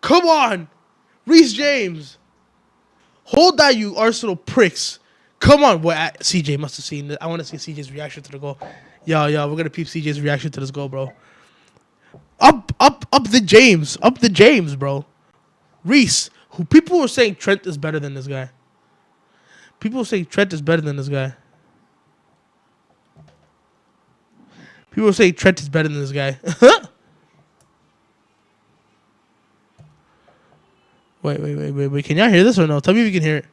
Come on, Reece James. Hold that, you Arsenal pricks. Come on, boy. CJ must have seen it. I want to see CJ's reaction to the goal. Yo, we're gonna peep CJ's reaction to this goal, bro. Up the James. Up the James, bro. Reese, who people were saying Trent is better than this guy. People were saying Trent is better than this guy. People were saying Trent is better than this guy. Wait. Can y'all hear this or no? Tell me if you can hear it.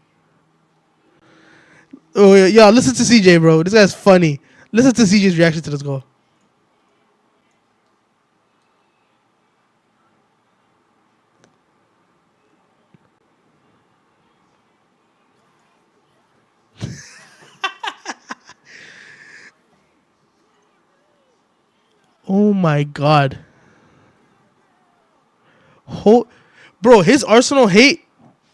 Oh, yeah, listen to CJ, bro. This guy's funny. Listen to CJ's reaction to this goal. Oh my god. Bro, his Arsenal hate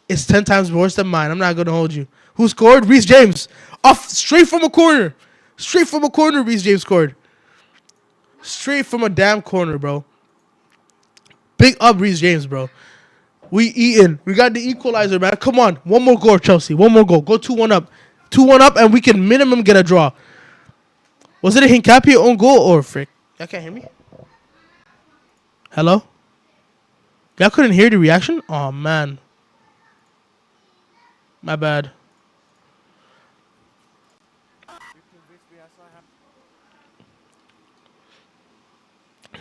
is 10 times worse than mine. I'm not gonna hold you. Who scored? Reece James. Off straight from a corner. Straight from a corner, Reece James scored. Straight from a damn corner, bro. Big up Reece James, bro. We eating. We got the equalizer, man. Come on. One more goal, Chelsea. One more goal. Go 2-1 up. 2-1 up, and we can minimum get a draw. Was it a Hincapie own goal or frick? Y'all can't hear me? Hello? Y'all couldn't hear the reaction? Oh, man. My bad.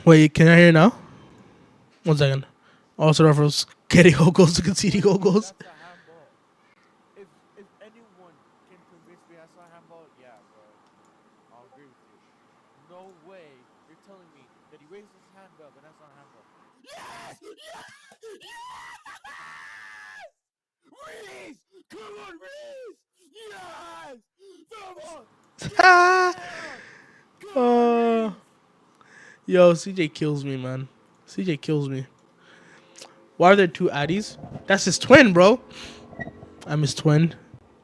Wait, can I hear now? 1 second. Also, reference getting goal goals to conceding goal goals. That's a handball. If anyone can convince me that's not a handball, yeah, bro. I'll agree with you. No way you're telling me that he raised his hand up and that's not a handball. Yes! Yes! Reese! Come on, Reese! Yes! Come on! Ah! Come on, Reese! Yo, CJ kills me, man. CJ kills me. Why are there two Addies? That's his twin, bro. I'm his twin.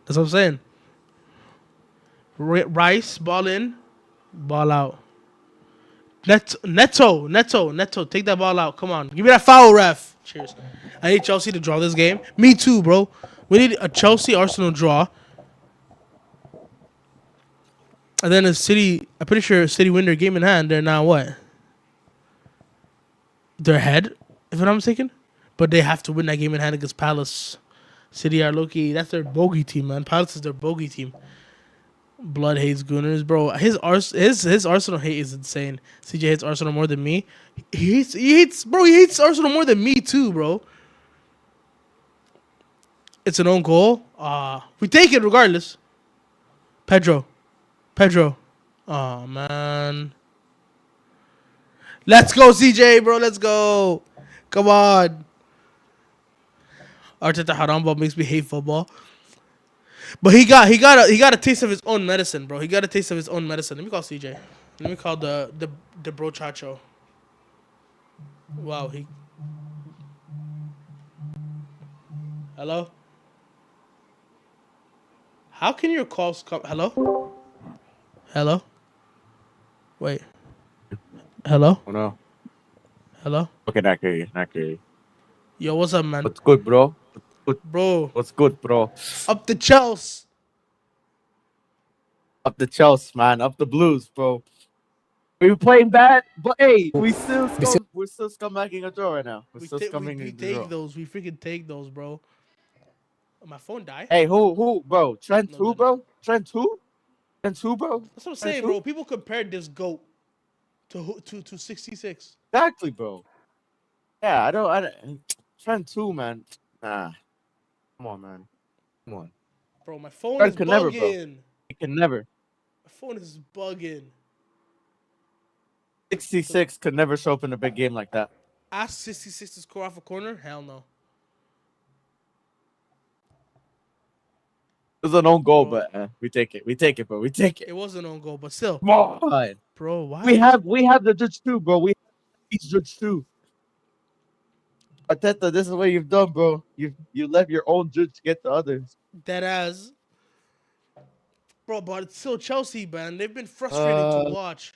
That's what I'm saying. Rice, ball in, ball out. Neto. Take that ball out. Come on. Give me that foul, ref. Cheers. I need Chelsea to draw this game. Me too, bro. We need a Chelsea-Arsenal draw. And then if City, I'm pretty sure City win their game in hand, they're now what? They're ahead, if I'm not mistaken. But they have to win that game in hand against Palace. City are low-key. That's their bogey team, man. Palace is their bogey team. Blood hates Gooners, bro. His Arsenal hate is insane. CJ hates Arsenal more than me. He hates Arsenal more than me too, bro. It's an own goal. We take it regardless. Pedro. Oh man. Let's go, CJ, bro. Let's go. Come on. Arteta haram ball makes me hate football. But he got a taste of his own medicine, bro. He got a taste of his own medicine. Let me call CJ. Let me call the brochacho. Wow, he. Hello. How can your calls come? Hello. Wait. Hello. Oh no. Hello. Okay, not hear you. Yo, what's up, man? What's good, bro? Bro, What's good, bro? up the Chelsea. Up the Chelsea, man. Up the Blues, bro. We were playing bad, but hey, we're still scummacking a draw right now. We're still scumming We a draw. take those. We freaking take those, bro. My phone died. Hey, who, bro? Trent No, who, didn't. bro? Trent who, bro? That's what I'm Trent saying, who? bro. People compared this goat to 66. Exactly, bro. Yeah, I don't. Trent too, man. Nah, come on, man. Come on. Bro, my phone is Trent could never, bro. bugging. He can never. My phone is bugging. 66 could never show up in a big game like that. Ask 66 to score off a corner? Hell no. It was an own goal, Bro. but we take it. We take it, bro. We take it. It was an own goal, but still. Come on. Bro, why? We have the judge too, bro. We have each judge too. Arteta, this is what you've done, bro. You left your own judge to get the others. That ass. Bro, but it's still Chelsea, man. They've been frustrating to watch.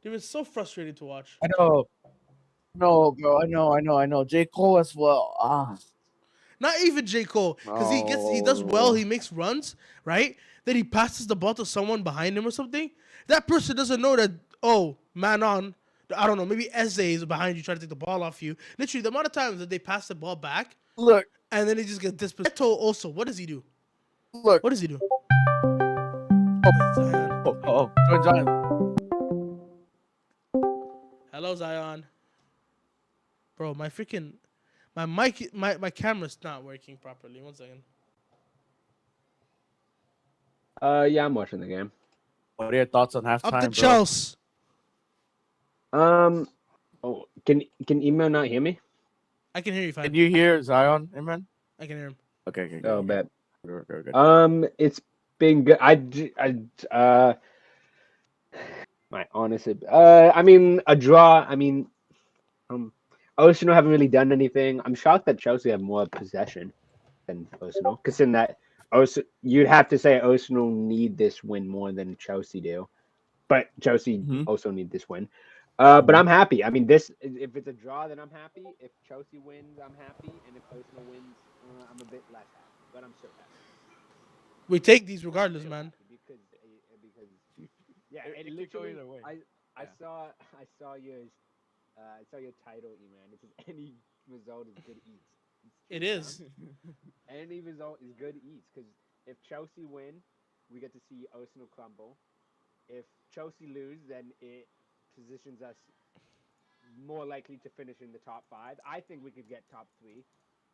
They've been so frustrating to watch. I know. No, bro. I know. J. Cole as well. Not even J. Cole. Because he does well, he makes runs, right? Then he passes the ball to someone behind him or something. That person doesn't know that, oh, man on. I don't know, maybe Eze is behind you trying to take the ball off you. Literally, the amount of times that they pass the ball back, Look, and then he just gets dispossessed. Neto also, what does he do? look. What does he do? Zion. Join Zion. Hello, Zion. Bro, my mic, my camera's not working properly. 1 second. Yeah, I'm watching the game. What are your thoughts on halftime, Up to bro? Chelsea. Oh, can email not hear me? I can hear you fine. Can you hear Zion, Imran? I can hear him. Okay. Oh, bet. Good. It's been good. My honest. I mean, a draw. I mean, Arsenal haven't really done anything. I'm shocked that Chelsea have more possession than Arsenal, because in that, you'd have to say Arsenal need this win more than Chelsea do, but Chelsea also need this win. But I'm happy. I mean, if it's a draw, then I'm happy. If Chelsea wins, I'm happy, and if Arsenal wins, I'm a bit less happy. But I'm still happy. We take these regardless, man. Because yeah, It it could go literally. either way. I saw yours. I saw your title, man. It says any result is good eats. It is. Any result is good eats, because if Chelsea win, we get to see Arsenal crumble. If Chelsea lose, then it positions us more likely to finish in the top 5. I think we could get top 3.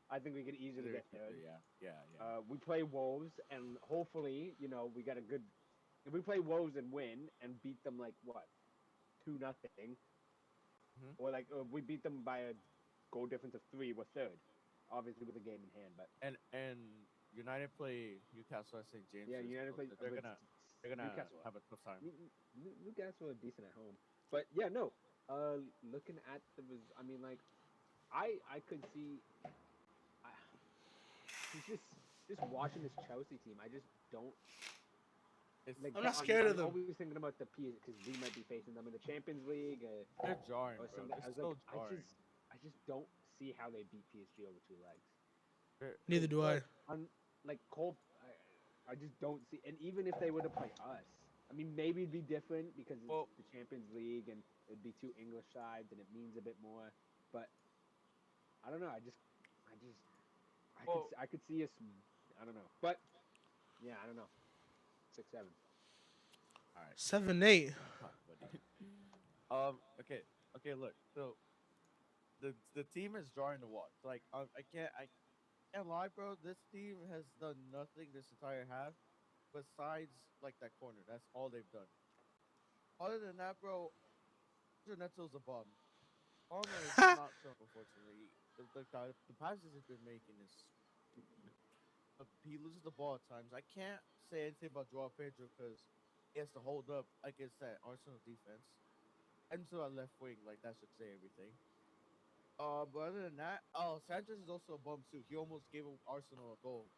I think we could easily get third. Yeah. We play Wolves, and hopefully, we got a good. If we play Wolves and win and beat them like what, 2-0, or like we beat them by a goal difference of 3, we're third. Obviously with a game in hand, but And United play Newcastle at St. James. yeah, United play. They're gonna Newcastle have a tough time. Newcastle are decent at home, but yeah, no. Looking at I mean, like, I could see. Just watching this Chelsea team, I just don't. Like, I'm not scared of them. I'm always thinking about the PSG, because we might be facing them in the Champions League. They're jarring, Or bro. something. They're still jarring. I just don't see how they beat PSG over 2 legs. Neither do I. Like Cole, I just don't see. And even if they were to play us, I mean, maybe it'd be different because it's the Champions League and it'd be 2 English sides and it means a bit more. But I don't know. I could see us. I don't know. But yeah, I don't know. 6-7. All right. 7-8. Okay. Look. So the team is jarring to watch. Like I can't lie, bro. This team has done nothing this entire half besides like that corner. That's all they've done. Other than that, bro, Neto's a bum. Palmer is not so, unfortunately. The passes he's been making is. He loses the ball at times. I can't say anything about Joao Pedro because he has to hold up against that Arsenal defense. Enzo at left wing, like that should say everything. But other than that, Sanchez is also a bum too. He almost gave Arsenal a goal.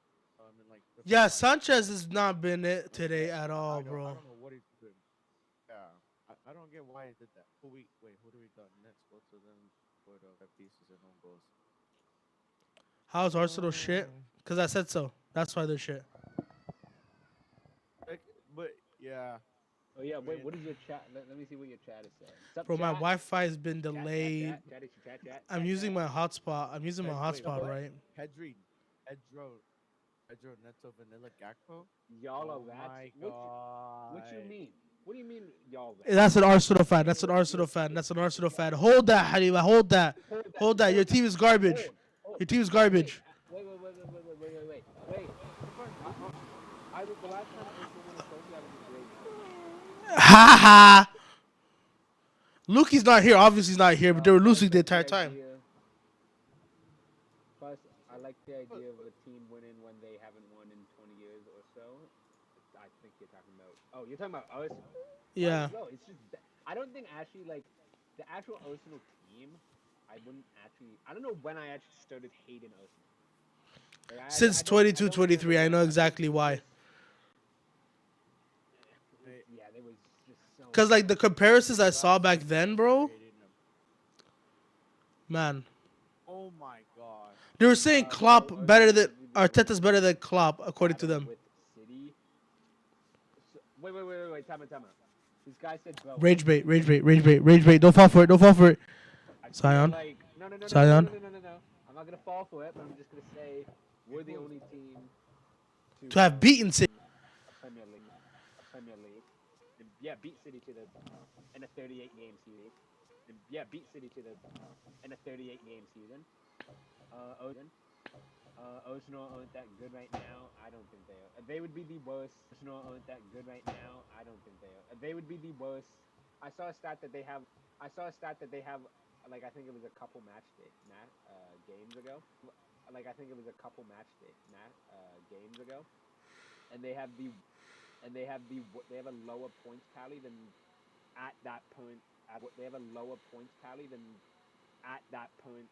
Yeah, Sanchez has not been it today at all, bro. I don't know what he's doing. Yeah, I don't get why he did that. Who do we done? Let's go to them for the set pieces and own goals. How's Arsenal shit? Because I said so. That's why they're shit. But yeah. Oh yeah, wait. What is your chat? Let me see what your chat is saying. Bro, my Wi-Fi has been delayed. I'm using my hotspot. Right? Pedro, Neto, Vanilla, Gakpo. Y'all are that. My God. What you mean? What do you mean, y'all? That's an Arsenal fan. Hold that, Halima. Hold that. Your team is garbage. Your team's garbage. Wait. The last time Arsenal won a trophy, I was in grade 9. Ha ha. Lukey's not here. Obviously, he's not here, but they were losing the entire time. Plus, I like the idea of a team winning when they haven't won in 20 years or so. I think you're talking about. Oh, you're talking about Arsenal. Yeah. No, it's just. I don't think actually like the actual Arsenal team. I wouldn't actually. I don't know when I actually started hating Arsenal. Like, Since I don't 22, 23, I know exactly why. Yeah, they was just so. Cause like the comparisons I saw back then, bro. Hated him. Man, Oh my god. they were saying Klopp better than Arteta's better than Klopp, according to them. With City. So, wait. Time out. This guy said, bro. Rage bait, rage bait, rage bait, rage bait. Don't fall for it. Don't fall for it. I feel Zion. Like, no. Zion. No. I'm not gonna fall for it, but I'm just gonna say we're the only team To have beaten City. Premier League. Yeah, beat City to the in a 38 game season. Beat City to the in a 38 game season. Arsenal aren't that good right now. I don't think they are. They would be the worst. Arsenal aren't that good right now. I don't think they are. They would be the worst. I saw a stat that they have. Like I think it was a couple games ago. And they have a lower points tally than at that point. They have a lower points tally than at that point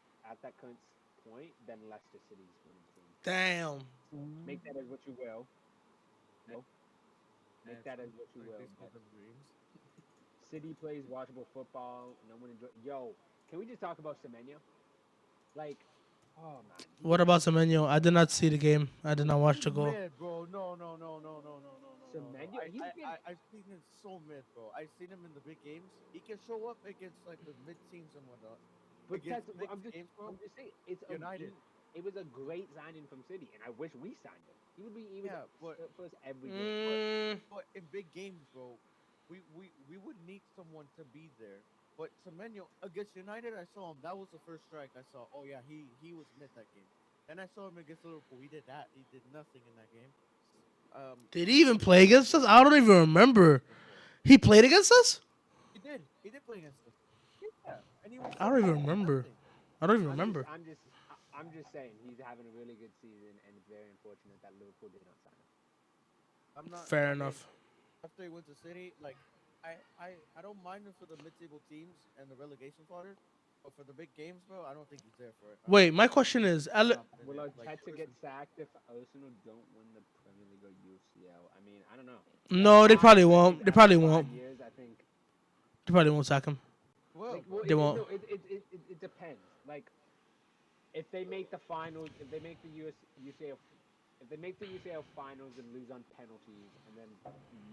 than Leicester City's winning team. Damn. Make that as what you will. No. Make that as what you will. City plays watchable football. No one enjoy. Yo, can we just talk about Semenyo? Like, oh man. What about Semenyo? I did not see the game. I did not watch the goal. Mid, bro. No. Semenyo, I've seen him so mid, bro. I've seen him in the big games. He can show up against like the mid teams and whatnot. But Against big I'm games, bro. just saying, it's United. It was a great signing from City, and I wish we signed him. He would be first every game. But in big games, bro, we would need someone to be there. But Semenyo against United, I saw him. That was the first strike I saw. Oh yeah, he was mid that game. And I saw him against Liverpool. He did that. He did nothing in that game. Did he even play against us? I don't even remember. He played against us? He did. He did play against us. Yeah. And he was I don't even remember. nothing. I don't even remember. I'm just saying he's having a really good season, and it's very unfortunate that Liverpool did not sign him. I'm not Fair enough. After he went to City, like I don't mind him for the mid-table teams and the relegation fodder, but for the big games, bro, I don't think he's there for it. Wait, my question is, Will Arteta get sacked if Arsenal don't win the Premier League or UCL? I mean, I don't know. no, they probably won't. They probably won't. Years, I think. They probably won't sack him. Well, They won't. No, it depends. Like, if they make the finals, if they make the UCL finals and lose on penalties, and then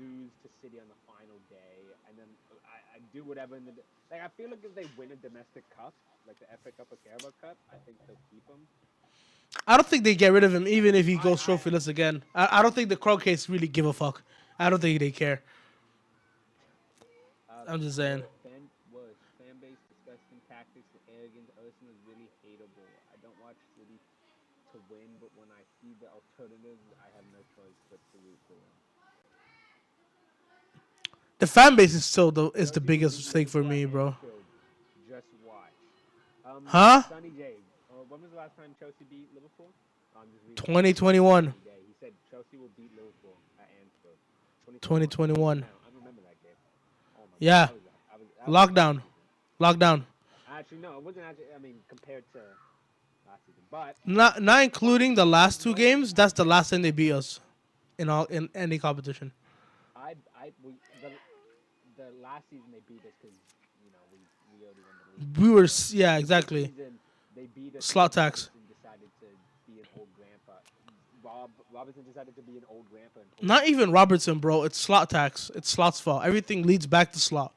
lose to City on the final day, and then I do whatever in the like. I feel like if they win a domestic cup, like the FA Cup or Carabao Cup, I think they'll keep him. I don't think they get rid of him, even if he goes trophyless again. I don't think the Crow case really give a fuck. I don't think they care. I'm just saying. Fan base disgusting tactics and arrogance. Arsenal is really hateable. I don't watch City to win, but when I see the alternatives, I have no choice but to root for them. The fan base is still the biggest thing for me, bro. Just watch. Huh? Sonny J. When was the last time Chelsea beat Liverpool? 2021. He said Chelsea will beat Liverpool at Anfield. 2021. I remember that game. Oh my Yeah. God, that was Lockdown. Lockdown. Actually, no, it wasn't actually. I mean, compared to last season, but Not including the last two games. That's the last time they beat us in any competition. The last season they beat us because we already won the league. We were yeah, exactly. This season, they beat us. Slot tax. Robertson decided to be an old grandpa. Robertson decided to be an old grandpa. Not even Robertson, bro. It's slot tax. It's Slot's fault. Everything leads back to Slot.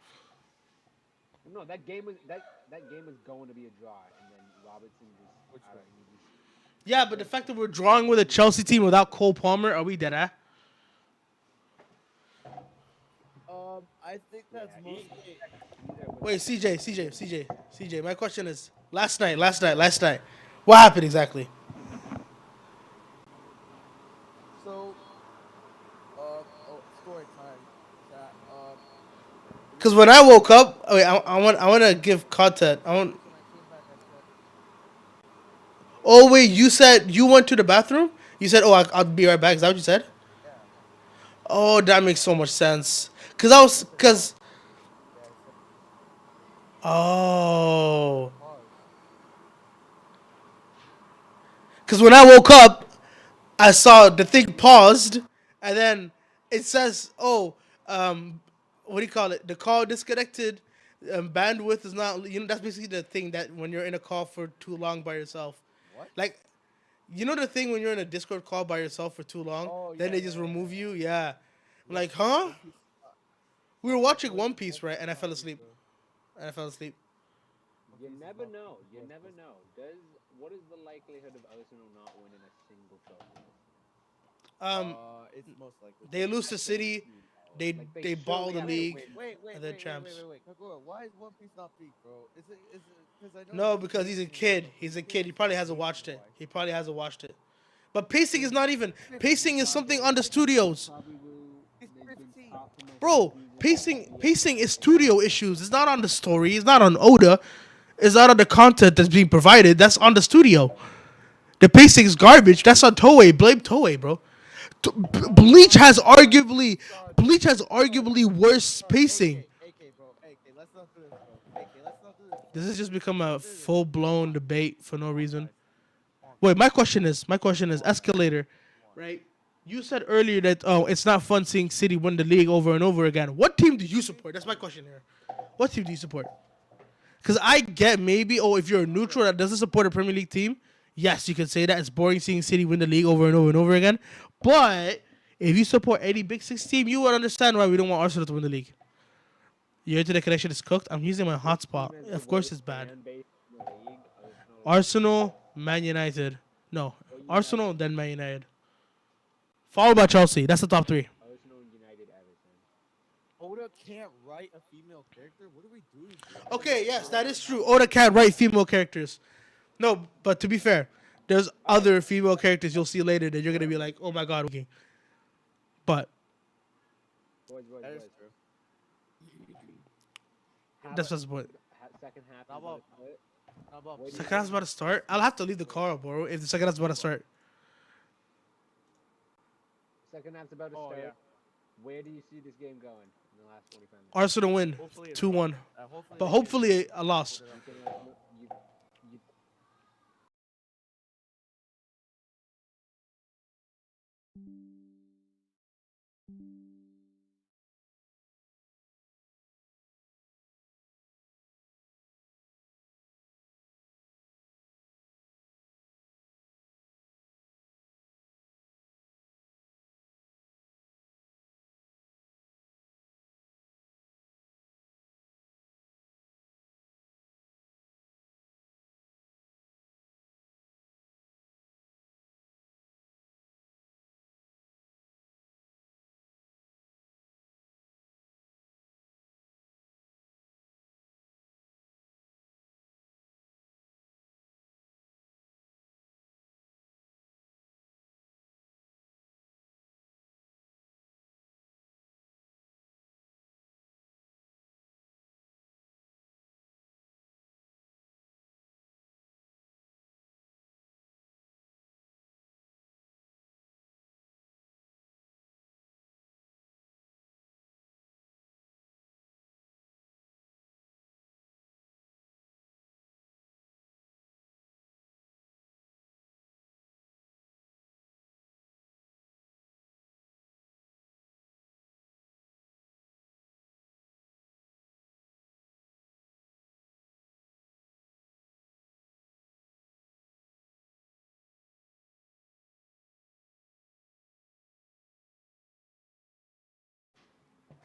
No, that game was going to be a draw, and then Robertson just. Yeah, but the fact that we're drawing with a Chelsea team without Cole Palmer, are we dead, eh? I think that's mostly. Wait, CJ. My question is, last night, What happened exactly? So, oh, story time, chat. Because We when I woke were up, wait, I want to give content. I want. first when I came back. I said, Oh wait, you said you went to the bathroom. You said, "Oh, I'll be right back." Is that what you said? yeah. Oh, that makes so much sense. Cause I was, I said pause. cause Yeah, I said oh, pause. cause when I woke up, I saw the thing paused, and then it says, "Oh, um, what do you call it? The call disconnected. Bandwidth is not. You know, that's basically the thing that when you're in a call for too long by yourself, What? like you know the thing when you're in a Discord call by yourself for too long, Oh then yeah, they yeah, just yeah, remove yeah. you. Yeah, I'm One, like, huh? One Piece. We were It watching was One One Piece, right? Piece And I not fell peak, asleep. bro. And I fell asleep. One You Piece is never not peak. know. It's You worse. never know. What is the likelihood of Arsenal not winning a single trophy this season? It's most likely They lose to Has to be City. zero. They Like they they bottle surely the have to league, win. and then champs. Kagura, why is One Piece not peak, bro? Is it? Because I know No, you've been because he's a listening and kid. stuff, but He's you a can't kid. He just say probably the hasn't reason watched it. why. He probably hasn't watched it. But pacing is Dude, not even. he's Pacing 15, is something on the They studios, probably will. he's They've been 15. taught from their bro. seasons to Pacing be able pacing to is pace studio issues. themselves. It's not on the story. It's not on Oda. It's not on the content that's being provided. That's on the studio. The pacing is garbage. That's on Toei. Blame Toei, bro. Sorry, Bleach sorry, has sorry, arguably sorry, Bleach has sorry, arguably worse sorry. pacing. AK, bro. AK, let's not do this, bro. AK, let's not do this, This bro. has just become a Dude, full come blown on, debate for no come on, reason. guys. Come on, Wait, guys. my question is, Come on, guys. escalator, Come on. right? You said earlier that it's not fun seeing City win the league over and over again. What team do you support? That's my question here. What team do you support? Because I get maybe if you're a Look, neutral that doesn't support a Premier League team, yes, you can say that it's boring seeing City win the league over and over and over again. But if you support any Big Six team, you would understand why we don't want Arsenal to win the league. Your internet connection is cooked. I'm using my Which hotspot. team has the Of course, worst it's bad. fan base in the league? Arsenal or Man United? Arsenal, Man United. No, Or Arsenal, United? then Man United. Followed by Chelsea. That's the top three. Arsenal, United, Everton. Oda can't write a female character. What are we doing here? Okay, yes, that is true. How? Oda can't write female characters. No, but to be fair, there's other female characters you'll see later that you're gonna be like, oh my god, okay. But Boys, boys, That is boys. true. that's what's the point. Second half How is about about to start. how about Where do you Second Peter? half's about to start. I'll have to leave the Wait, car, bro. If the second half's about to hold on. start. Second half's about to Oh yeah. start. Where do you see this game going in the last 45 minutes? Arsenal win Hopefully it's 2-1, hopefully but they can hopefully a put loss. it You up. think you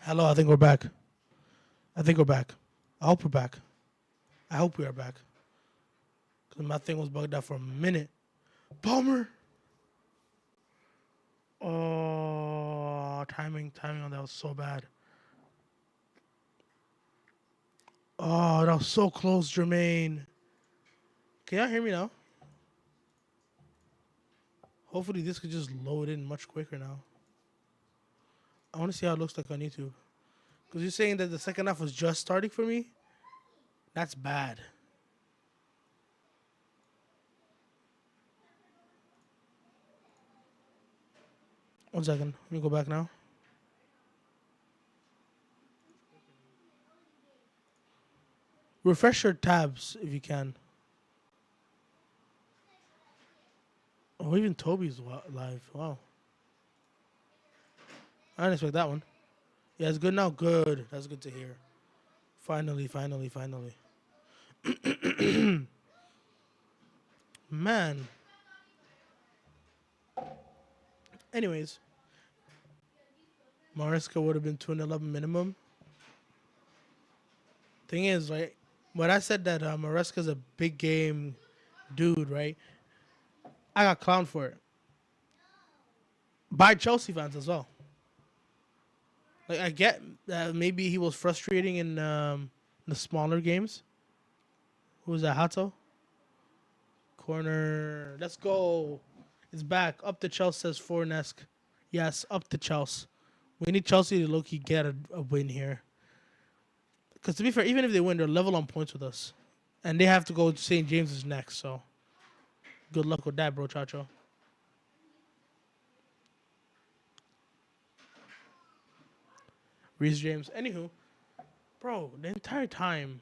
Hello, I think we're back. I think we're back. I hope we're back. I hope we are back. Cause my thing was bugged out for a minute. Bummer. Oh, timing on that was so bad. Oh, that was so close, Jermaine. Can y'all hear me now? Hopefully this could just load in much quicker now. I want to see how it looks like on YouTube. Because you're saying that the second half was just starting for me? That's bad. One second. Let me go back now. Refresh your tabs if you can. Oh, even Toby's live. Wow. I didn't expect that one. Yeah, it's good now. Good. That's good to hear. Finally, finally, finally. Man. Anyways, Mariska would have been 211 minimum. Thing is, right, when I said that Mariska's a big game dude, right, I got clowned for it. By Chelsea fans as well. Like, I get that maybe he was frustrating in the smaller games. Who was that, Hato? Corner. Let's go. It's back. Up to Chelsea, says Fornesk. Yes, up to Chelsea. We need Chelsea to low-key get a win here. Because to be fair, even if they win, they're level on points with us. And they have to go to St. James's next, so good luck with that, bro, Chacho. Reece James. Anywho, bro, the entire time,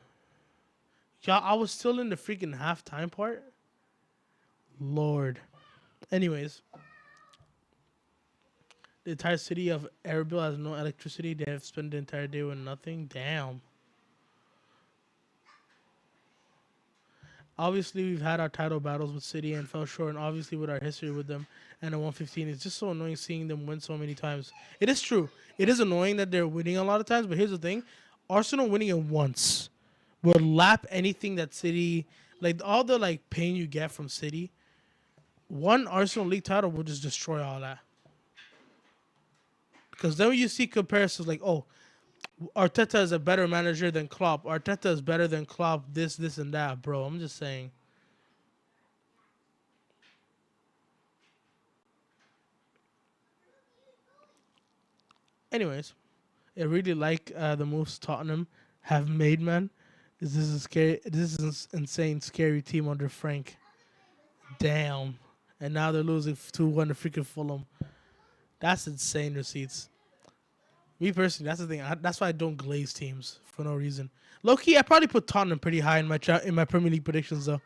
y'all, I was still in the freaking halftime part. Lord. Anyways, the entire city of Erbil has no electricity. They have spent the entire day with nothing. Damn. Obviously, we've had our title battles with City and fell short, and obviously with our history with them and the 115, it's just so annoying seeing them win so many times. It is true. It is annoying that they're winning a lot of times, but here's the thing. Arsenal winning it once will lap anything that City, like all the like pain you get from City, one Arsenal league title will just destroy all that. Because then when you see comparisons like, oh, Arteta is a better manager than Klopp. Arteta is better than Klopp. This, and that, bro. I'm just saying. Anyways, I really like the moves Tottenham have made, man. This is a scary. This is an insane, scary team under Frank. Damn. And now they're losing 2-1 to freaking Fulham. That's insane receipts. Me personally, that's the thing. That's why I don't glaze teams for no reason. Low key, I probably put Tottenham pretty high in my Premier League predictions though,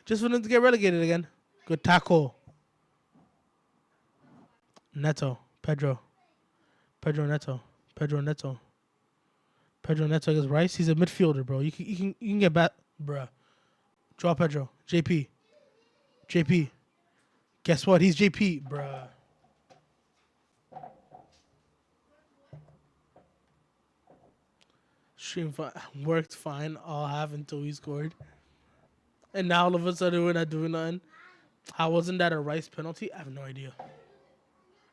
just for them to get relegated again. Good tackle. Neto, Pedro Neto, Pedro Neto against Rice. He's a midfielder, bro. You can get back, bruh. Draw Pedro. JP. Guess what? He's JP, bruh. Stream worked fine all half until we scored. And now all of a sudden we're not doing nothing. How wasn't that a Rice penalty? I have no idea.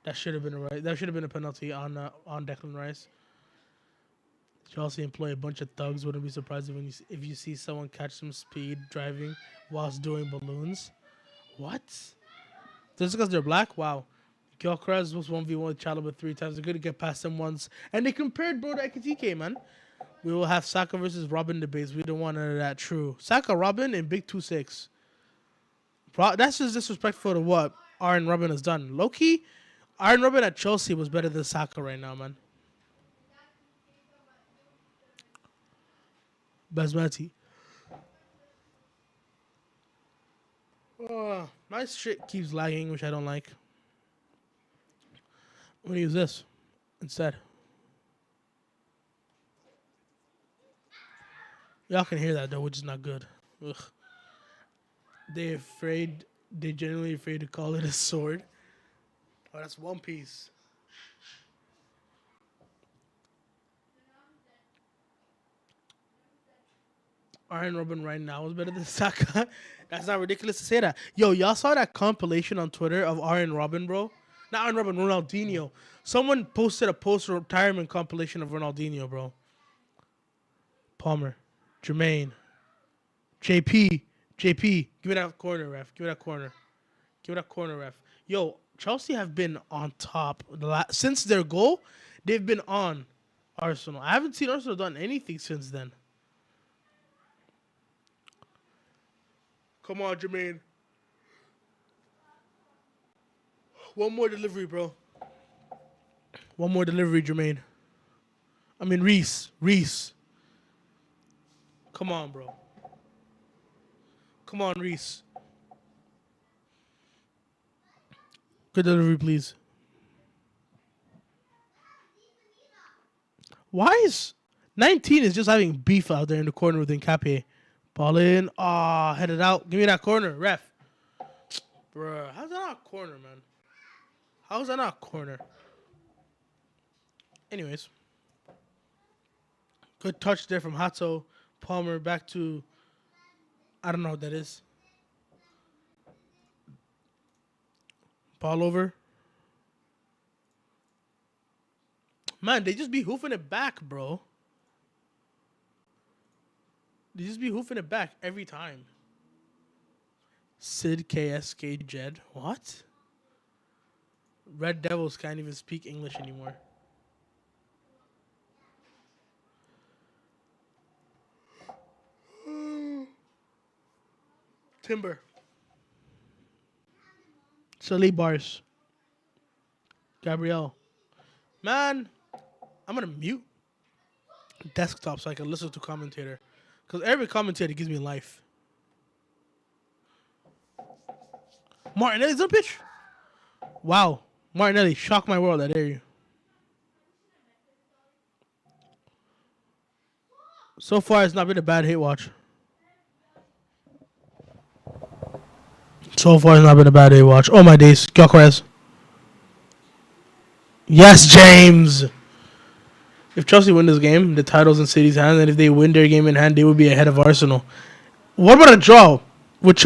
That should have been a right. That should have been a penalty on Declan Rice. Chelsea employ a bunch of thugs. Wouldn't be surprised if you see someone catch some speed driving whilst doing balloons. What? Just because they're black? Wow. Gyökeres was 1v1 with Chalobah 3 times. They couldn't get past him once. And they compared bro to Ekitike, man. We will have Saka versus Robin debates. We don't want none of that. True. Saka, Robin, and Big 2-6. That's just disrespectful to what Arjen Robben has done. Low-key, Arjen Robben at Chelsea was better than Saka right now, man. Basmati. My shit keeps lagging, which I don't like. I'm gonna use this instead. Y'all can hear that though, which is not good. Ugh. They're genuinely afraid to call it a sword. Oh, that's One Piece. Arjen Robben right now is better than Saka. That's not ridiculous to say that. Yo, y'all saw that compilation on Twitter of Arjen Robben, bro? Not Arjen Robben, Ronaldinho. Someone posted a post-retirement compilation of Ronaldinho, bro. Palmer. Jermaine. JP. Give me that corner, ref. Give me that corner, ref. Yo, Chelsea have been on top since their goal. They've been on Arsenal. I haven't seen Arsenal done anything since then. Come on, Jermaine. One more delivery, bro. One more delivery, Jermaine. I mean, Reese. Reese. Come on, bro. Come on, Reese. Good delivery, please. Why is 19 is just having beef out there in the corner with Nkape? Ball in. Ah, headed out. Give me that corner, ref. Bruh, how's that not a corner, man? How's that not a corner? Anyways, good touch there from Hato. Palmer back to, I don't know what that is. Ball over. Man, they just be hoofing it back, bro. They just be hoofing it back every time. Sid KSK Jed. What? Red Devils can't even speak English anymore. Timber. Sully Bars. Gabrielle. Man, I'm gonna mute desktop so I can listen to commentator. Because every commentator gives me life. Martinelli's on pitch. Wow. Martinelli, shock my world. I dare you. So far, it's not been a bad hate watch. So far, it's not been a bad hate watch. Oh my days. Gyökeres. Yes, James. If Chelsea win this game, the title's in City's hands, and if they win their game in hand, they would be ahead of Arsenal. What about a draw? Would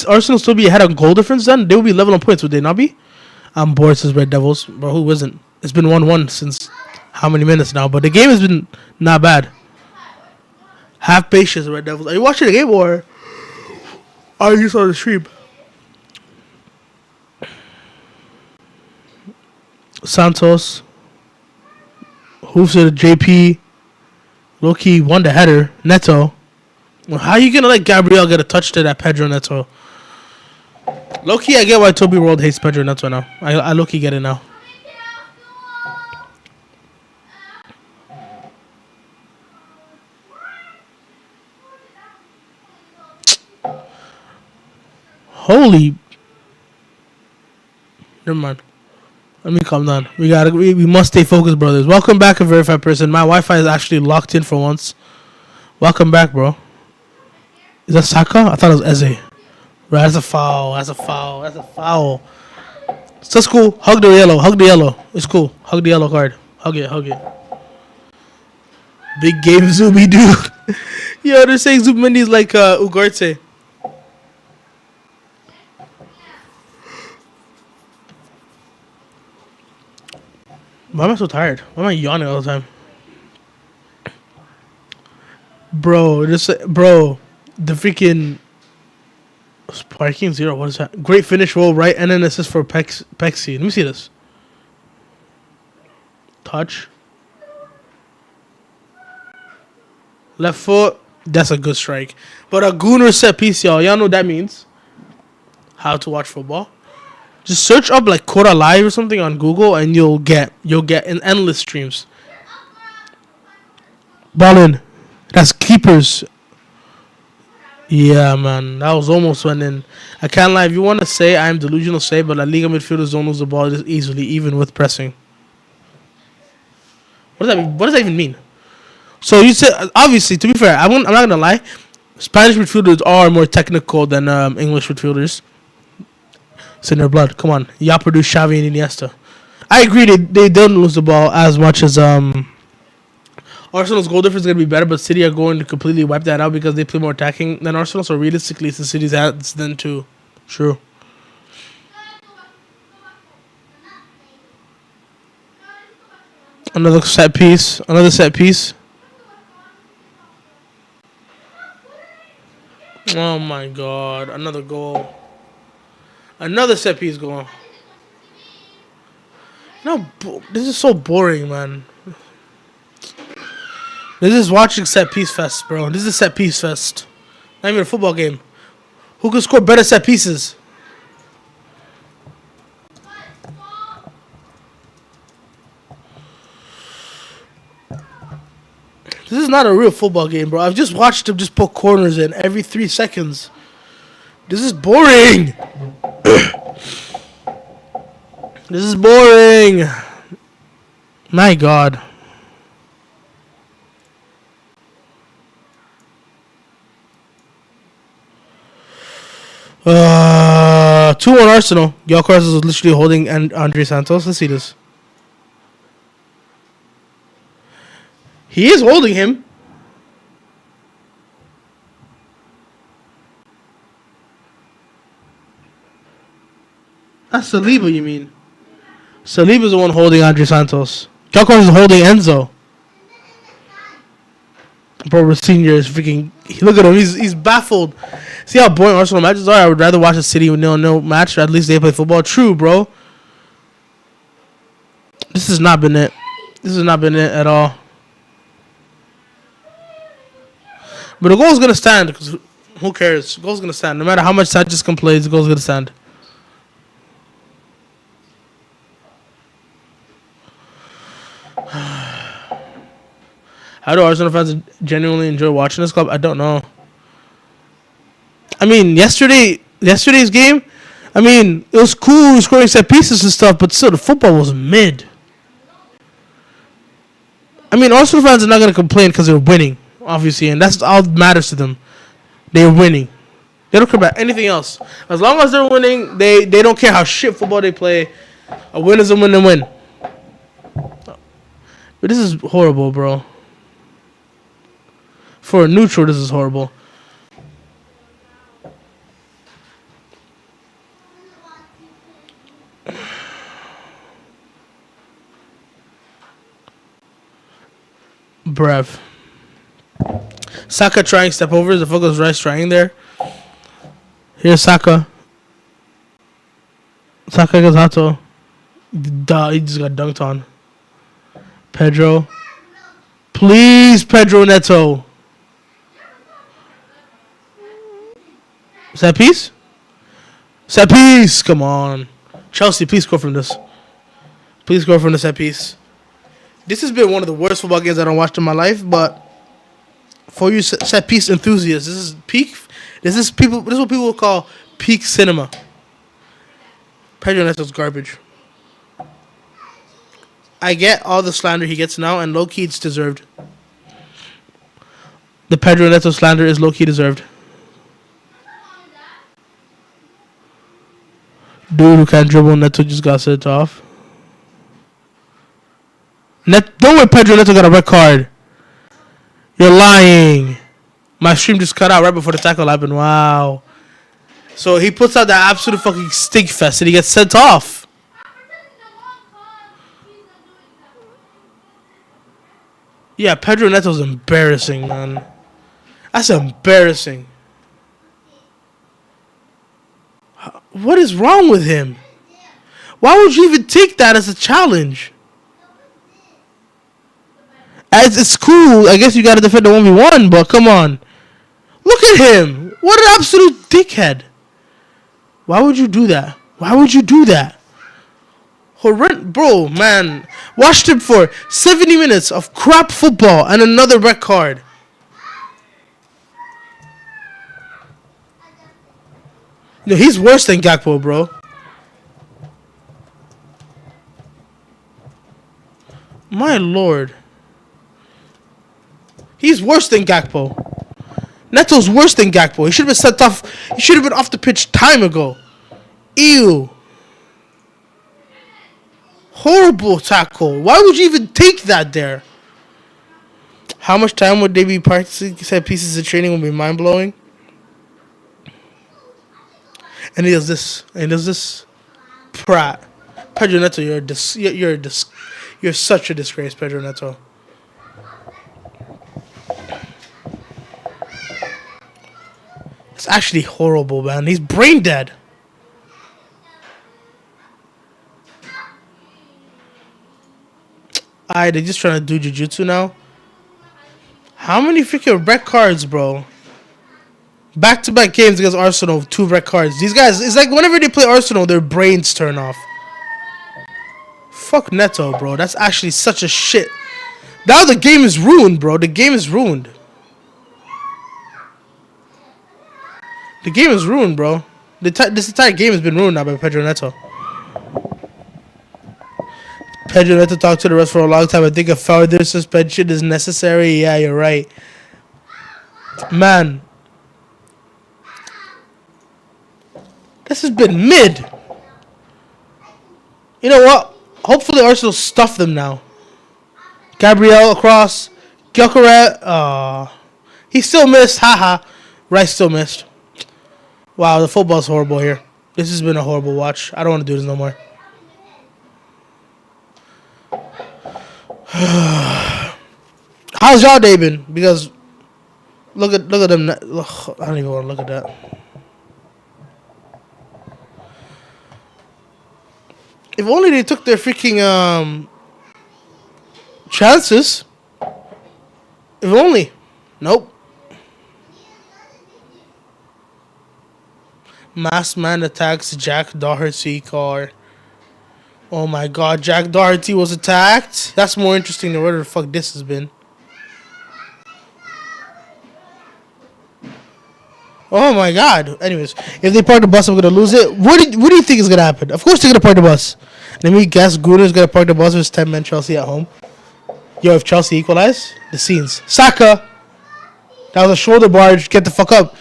Arsenal still be ahead on goal difference then? They would be level on points, would they not be? I'm bored, says Red Devils. Bro, who isn't? It's been 1-1 since how many minutes now? But the game has been not bad. Have patience, Red Devils. Are you watching the game or are you just on the stream? Santos. Hoofs to the JP. Low-key won the header. Neto. Well, how are you going to let Gabriel get a touch to that Pedro Neto? Low-key, I get why Toby World hates Pedro Neto now. I low-key get it now. Holy. Never mind. Let me calm down. We must stay focused, brothers. Welcome back, a verified person. My Wi-Fi is actually locked in for once. Welcome back, bro. Is that Saka? I thought it was Eze. Right, that's a foul. That's a foul. That's a foul. So that's cool. Hug the yellow. Hug the yellow. It's cool. Hug the yellow card. Hug it. Hug it. Big game Zoomy dude. Yo, they're saying Zubimendi is like Ugarte. Why am I so tired? Why am I yawning all the time? Bro, the freaking Sparking Zero. What is that? Great finish roll right, and then assist for Pexi. Let me see this. Touch. Left foot. That's a good strike. But a gooner set piece, y'all. Y'all know what that means. How to watch football. Just search up like Cora Live or something on Google, and you'll get an endless streams. Ball in. That's keepers. Yeah, man. That was almost went in. I can't lie. If you want to say I'm delusional, say, but La Liga midfielders don't lose the ball this easily, even with pressing. What does that mean? What does that even mean? So you said, obviously, to be fair, I'm not going to lie. Spanish midfielders are more technical than English midfielders. It's in their blood. Come on. Y'all produce Xavi and Iniesta. I agree they don't lose the ball as much as Arsenal's goal difference is going to be better, but City are going to completely wipe that out because they play more attacking than Arsenal. So realistically, it's the City's hands then too. True. Another set piece. Another set piece. Oh my god. Another goal. Another set piece going. No, this is so boring, man. This is watching set piece fest, bro. This is a set piece fest. Not even a football game. Who can score better set pieces? This is not a real football game, bro. I've just watched them just put corners in every 3 seconds. This is boring. This is boring. My God. Uh, 2-1 Arsenal. Gyökeres is literally holding Andre Santos. Let's see this. He is holding him. That's Saliba, you mean? Saliba's the one holding Andre Santos. Gyökeres is holding Enzo. Bro, Senior is freaking. Look at him. He's baffled. See how boring Arsenal matches are? I would rather watch a City with 0-0 match. At least they play football. True, bro. This has not been it. This has not been it at all. But the goal's gonna stand because who cares? The goal's gonna stand. No matter how much Sanchez complains, the goal's gonna stand. How do Arsenal fans genuinely enjoy watching this club? I don't know. I mean, yesterday's game, I mean, it was cool scoring set pieces and stuff, but still, the football was mid. I mean, Arsenal fans are not going to complain because they're winning, obviously, and that's all that matters to them. They're winning. They don't care about anything else. As long as they're winning, they don't care how shit football they play. A win is a win and win. But this is horrible, bro. For a neutral, this is horrible. Brev. Saka trying step overs. The fuck was Rice trying there? Here's Saka. Saka Gazato. Duh, he just got dunked on. Pedro. Please, Pedro Neto. Set piece? Set piece! Come on. Chelsea, please score from this. Please score from the set piece. This has been one of the worst football games I don't watched in my life, but for you set piece enthusiasts, this is peak. This is what people will call peak cinema. Pedro Neto's garbage. I get all the slander he gets now, and low-key it's deserved. The Pedro Neto slander is low-key deserved. Dude who can't dribble, Neto just got sent off. Don't worry, Pedro Neto got a red card. You're lying. My stream just cut out right before the tackle happened. Wow. So he puts out that absolute fucking stink fest and he gets sent off. Yeah, Pedro Neto's embarrassing, man. That's embarrassing. What is wrong with him? Why would you even take that as a challenge? As it's cool, I guess you gotta defend the 1v1, but come on. Look at him. What an absolute dickhead. Why would you do that? Why would you do that? Bro, man. Watched him for 70 minutes of crap football and another red card. No, he's worse than Gakpo, bro. My lord. He's worse than Gakpo. Neto's worse than Gakpo. He should have been sent off. He should have been off the pitch time ago. Ew. Horrible tackle. Why would you even take that there? How much time would they be practicing set pieces of training would be mind-blowing. And he does this. And he does this. Prat. Pedro Neto, you're such a disgrace, Pedro Neto. It's actually horrible, man. He's brain dead. Alright, they're just trying to do jujutsu now. How many freaking red cards, bro? Back-to-back games against Arsenal, 2 red cards. These guys, it's like whenever they play Arsenal, their brains turn off. Fuck Neto, bro. That's actually such a shit. Now the game is ruined, bro. The game is ruined. The game is ruined, bro. This entire game has been ruined now by Pedro Neto. Pedro Neto talked to the refs for a long time. I think a further suspension is necessary. Yeah, you're right. Man. This has been mid. You know what? Hopefully Arsenal stuff them now. Gabriel across. Gyökeres. He still missed. Haha. Rice still missed. Wow, the football's horrible here. This has been a horrible watch. I don't want to do this no more. How's y'all day been? Because look at them. Ugh, I don't even want to look at that. If only they took their freaking chances. If only. Nope. Masked man attacks Jack Doherty car. Oh my god, Jack Doherty was attacked? That's more interesting than whatever the fuck this has been. Oh my god. Anyways, if they park the bus, I'm gonna lose it. What do you think is gonna happen? Of course they're gonna park the bus. Let me guess Gunner's gonna park the bus with 10 men Chelsea at home. Yo, if Chelsea equalize, the scenes. Saka! That was a shoulder barge. Get the fuck up.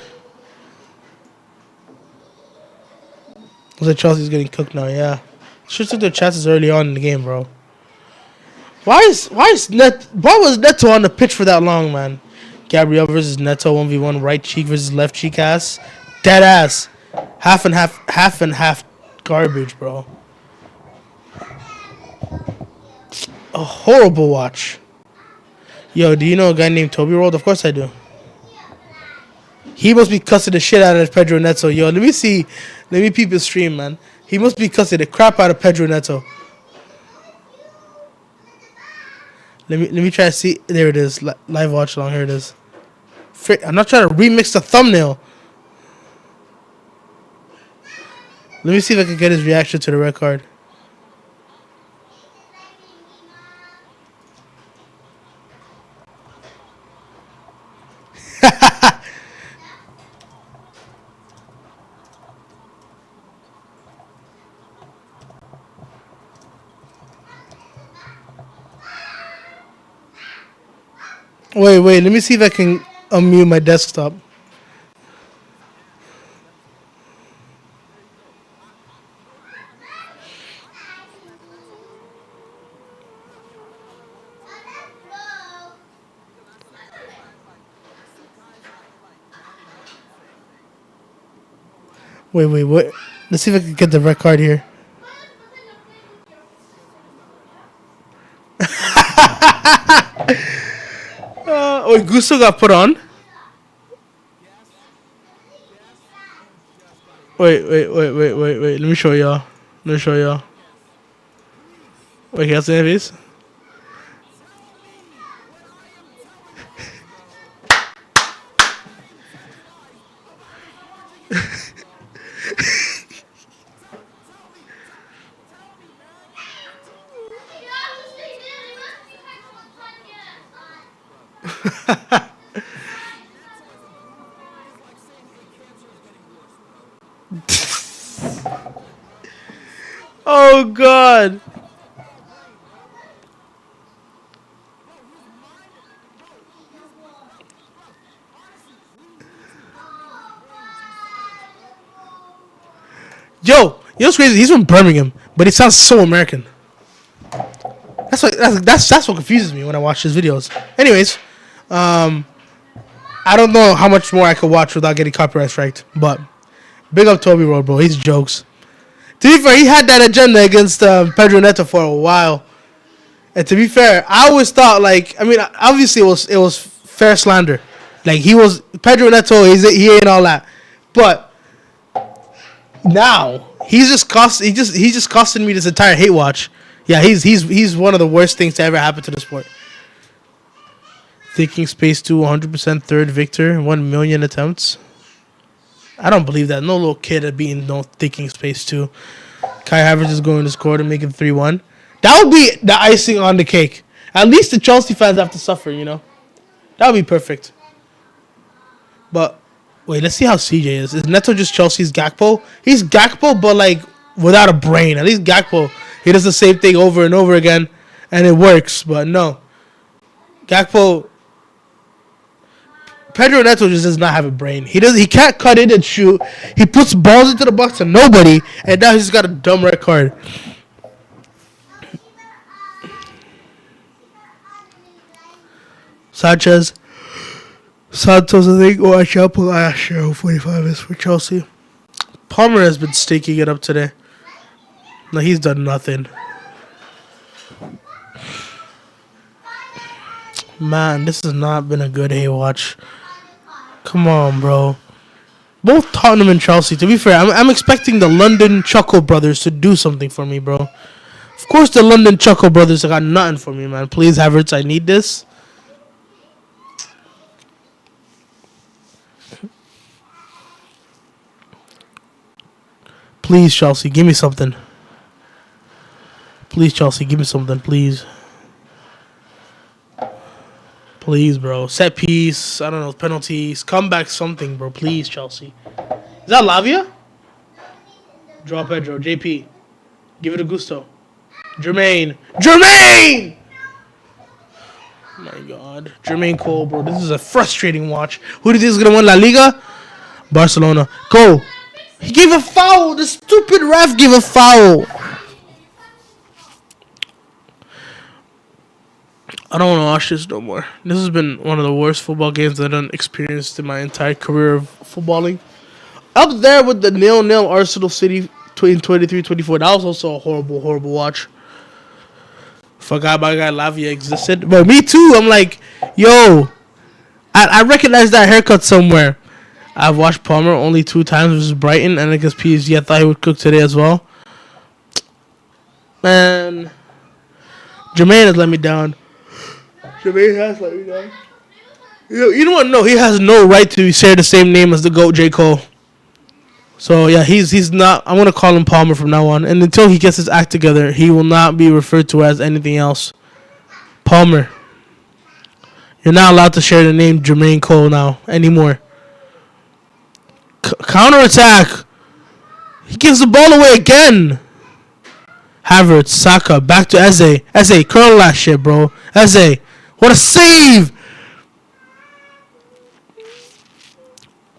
Looks like Chelsea's getting cooked now, yeah. Should took their chances early on in the game, bro. Why was Neto on the pitch for that long, man? Gabriel versus Neto 1v1, right cheek versus left cheek ass. Dead ass. Half and half garbage, bro. A horrible watch. Yo, do you know a guy named Toby World? Of course I do. He must be cussing the shit out of Pedro Neto. Yo, let me see. Let me peep his stream, man. He must be cussing the crap out of Pedro Neto. Let me try to see. There it is. Live watch along. Here it is. I'm not trying to remix the thumbnail. Let me see if I can get his reaction to the red card. Wait, let me see if I can unmute my desktop. Wait, what? Let's see if I can get the red card here. Gusto got put on. Wait. Let me show y'all. Wait, can I see his face? Oh god. Yo, you know what's crazy? He's from Birmingham, but he sounds so American. That's what confuses me when I watch his videos. Anyways, I don't know how much more I could watch without getting copyright striked, but big up Toby Road, bro. He's jokes. To be fair, he had that agenda against Pedro Neto for a while. And to be fair, I always thought, like, I mean, obviously it was fair slander. Like, he was Pedro Neto, he ain't all that. But now he's just costing me this entire hate watch Yeah, he's one of the worst things to ever happen to the sport. Thinking space 2, 100% third victor, 1 million attempts. I don't believe that. No little kid at being no thinking space 2. Kai Havertz is going to score to make it 3-1. That would be the icing on the cake. At least the Chelsea fans have to suffer, you know. That would be perfect. But wait, let's see how CJ is. Is Neto just Chelsea's Gakpo? He's Gakpo, but like without a brain. At least Gakpo, he does the same thing over and over again, and it works. But no, Gakpo, Pedro Neto just does not have a brain. He can't cut in and shoot. He puts balls into the box to nobody, and now he's got a dumb red card. Sanchez, Santos, I think, or Chapo, 45 is for Chelsea. Palmer has been stinking it up today. No, he's done nothing. Man, this has not been a good watch. Come on, bro. Both Tottenham and Chelsea. To be fair, I'm expecting the London Chuckle Brothers to do something for me, bro. Of course, the London Chuckle Brothers got nothing for me, man. Please, Havertz, I need this. Please, Chelsea, give me something. Please, Chelsea, give me something, please. Please, bro. Set piece, I don't know, penalties, comeback, something, bro. Please, Chelsea. Is that Lavia? Draw Pedro, JP. Give it to Gusto. Jermaine! Oh my God. Jermaine Cole, bro. This is a frustrating watch. Who do you think is going to win La Liga? Barcelona. Go! He gave a foul. The stupid ref gave a foul. I don't want to watch this no more. This has been one of the worst football games that I've experienced in my entire career of footballing. Up there with the 0-0 Arsenal City in 23-24. That was also a horrible, horrible watch. Forgot my guy Lavia existed. But me too. I'm like, yo, I recognize that haircut somewhere. I've watched Palmer only 2 times versus Brighton, and against PSG. I thought he would cook today as well. Man, Jermaine has let me down. Jermaine has let me down. You know what? No, he has no right to share the same name as the GOAT, J. Cole. So, yeah, he's not. I'm going to call him Palmer from now on. And until he gets his act together, he will not be referred to as anything else. Palmer. You're not allowed to share the name Jermaine Cole now anymore. Counter-attack. He gives the ball away again. Havertz, Saka, back to Eze. Eze, curl that shit, bro. Eze, what a save.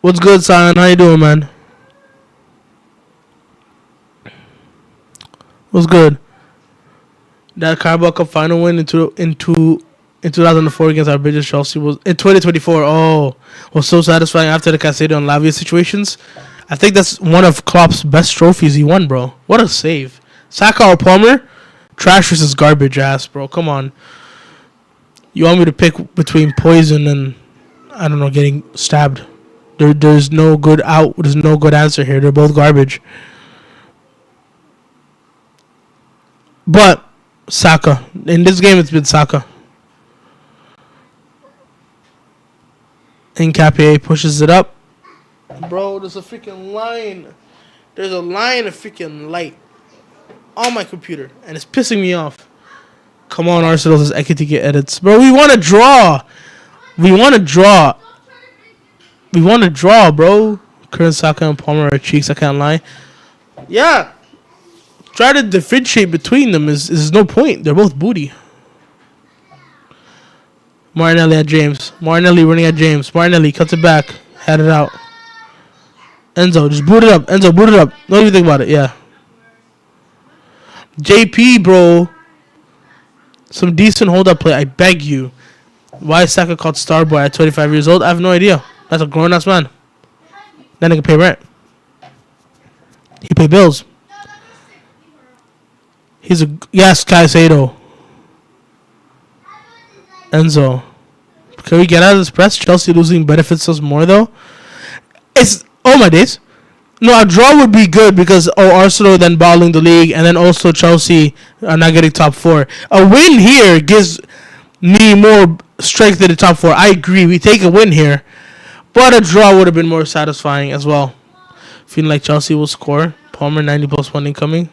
What's good, Sion? How you doing, man? What's good? That Carabao Cup final win in 2004 against our British Chelsea was in 2024. Oh, was so satisfying after the Casado and Lavia situations. I think that's one of Klopp's best trophies he won, bro. What a save. Saka or Palmer? Trash versus garbage ass, bro. Come on. You want me to pick between poison and, I don't know, getting stabbed? There's no good out. There's no good answer here. They're both garbage. But Saka. In this game, it's been Saka. Nkapie pushes it up. Bro, there's a freaking line. There's a line of freaking light on my computer, and it's pissing me off. Come on, Arsenal says Ekitike edits. Bro, we want to draw. We want to draw. We want to draw, bro. Current Saka and Palmer are cheeks, I can't lie. Yeah. Try to differentiate between them is no point. They're both booty. Martinelli at James. Martinelli running at James. Martinelli cuts it back. Had it out. Enzo, just boot it up. Enzo, boot it up. Don't even think about it. Yeah. JP, bro. Some decent hold-up play. I beg you. Why is Saka called Starboy at 25 years old? I have no idea. That's a grown-ass man. That nigga pay rent. He pay bills. He's a... Yes, Caicedo. Enzo. Can we get out of this press? Chelsea losing benefits us more, though. It's... Oh, my days. No, a draw would be good because Arsenal then battling the league, and then also Chelsea are not getting top four. A win here gives me more strength in the top four. I agree. We take a win here, but a draw would have been more satisfying as well. Feeling like Chelsea will score. Palmer 90 plus one incoming.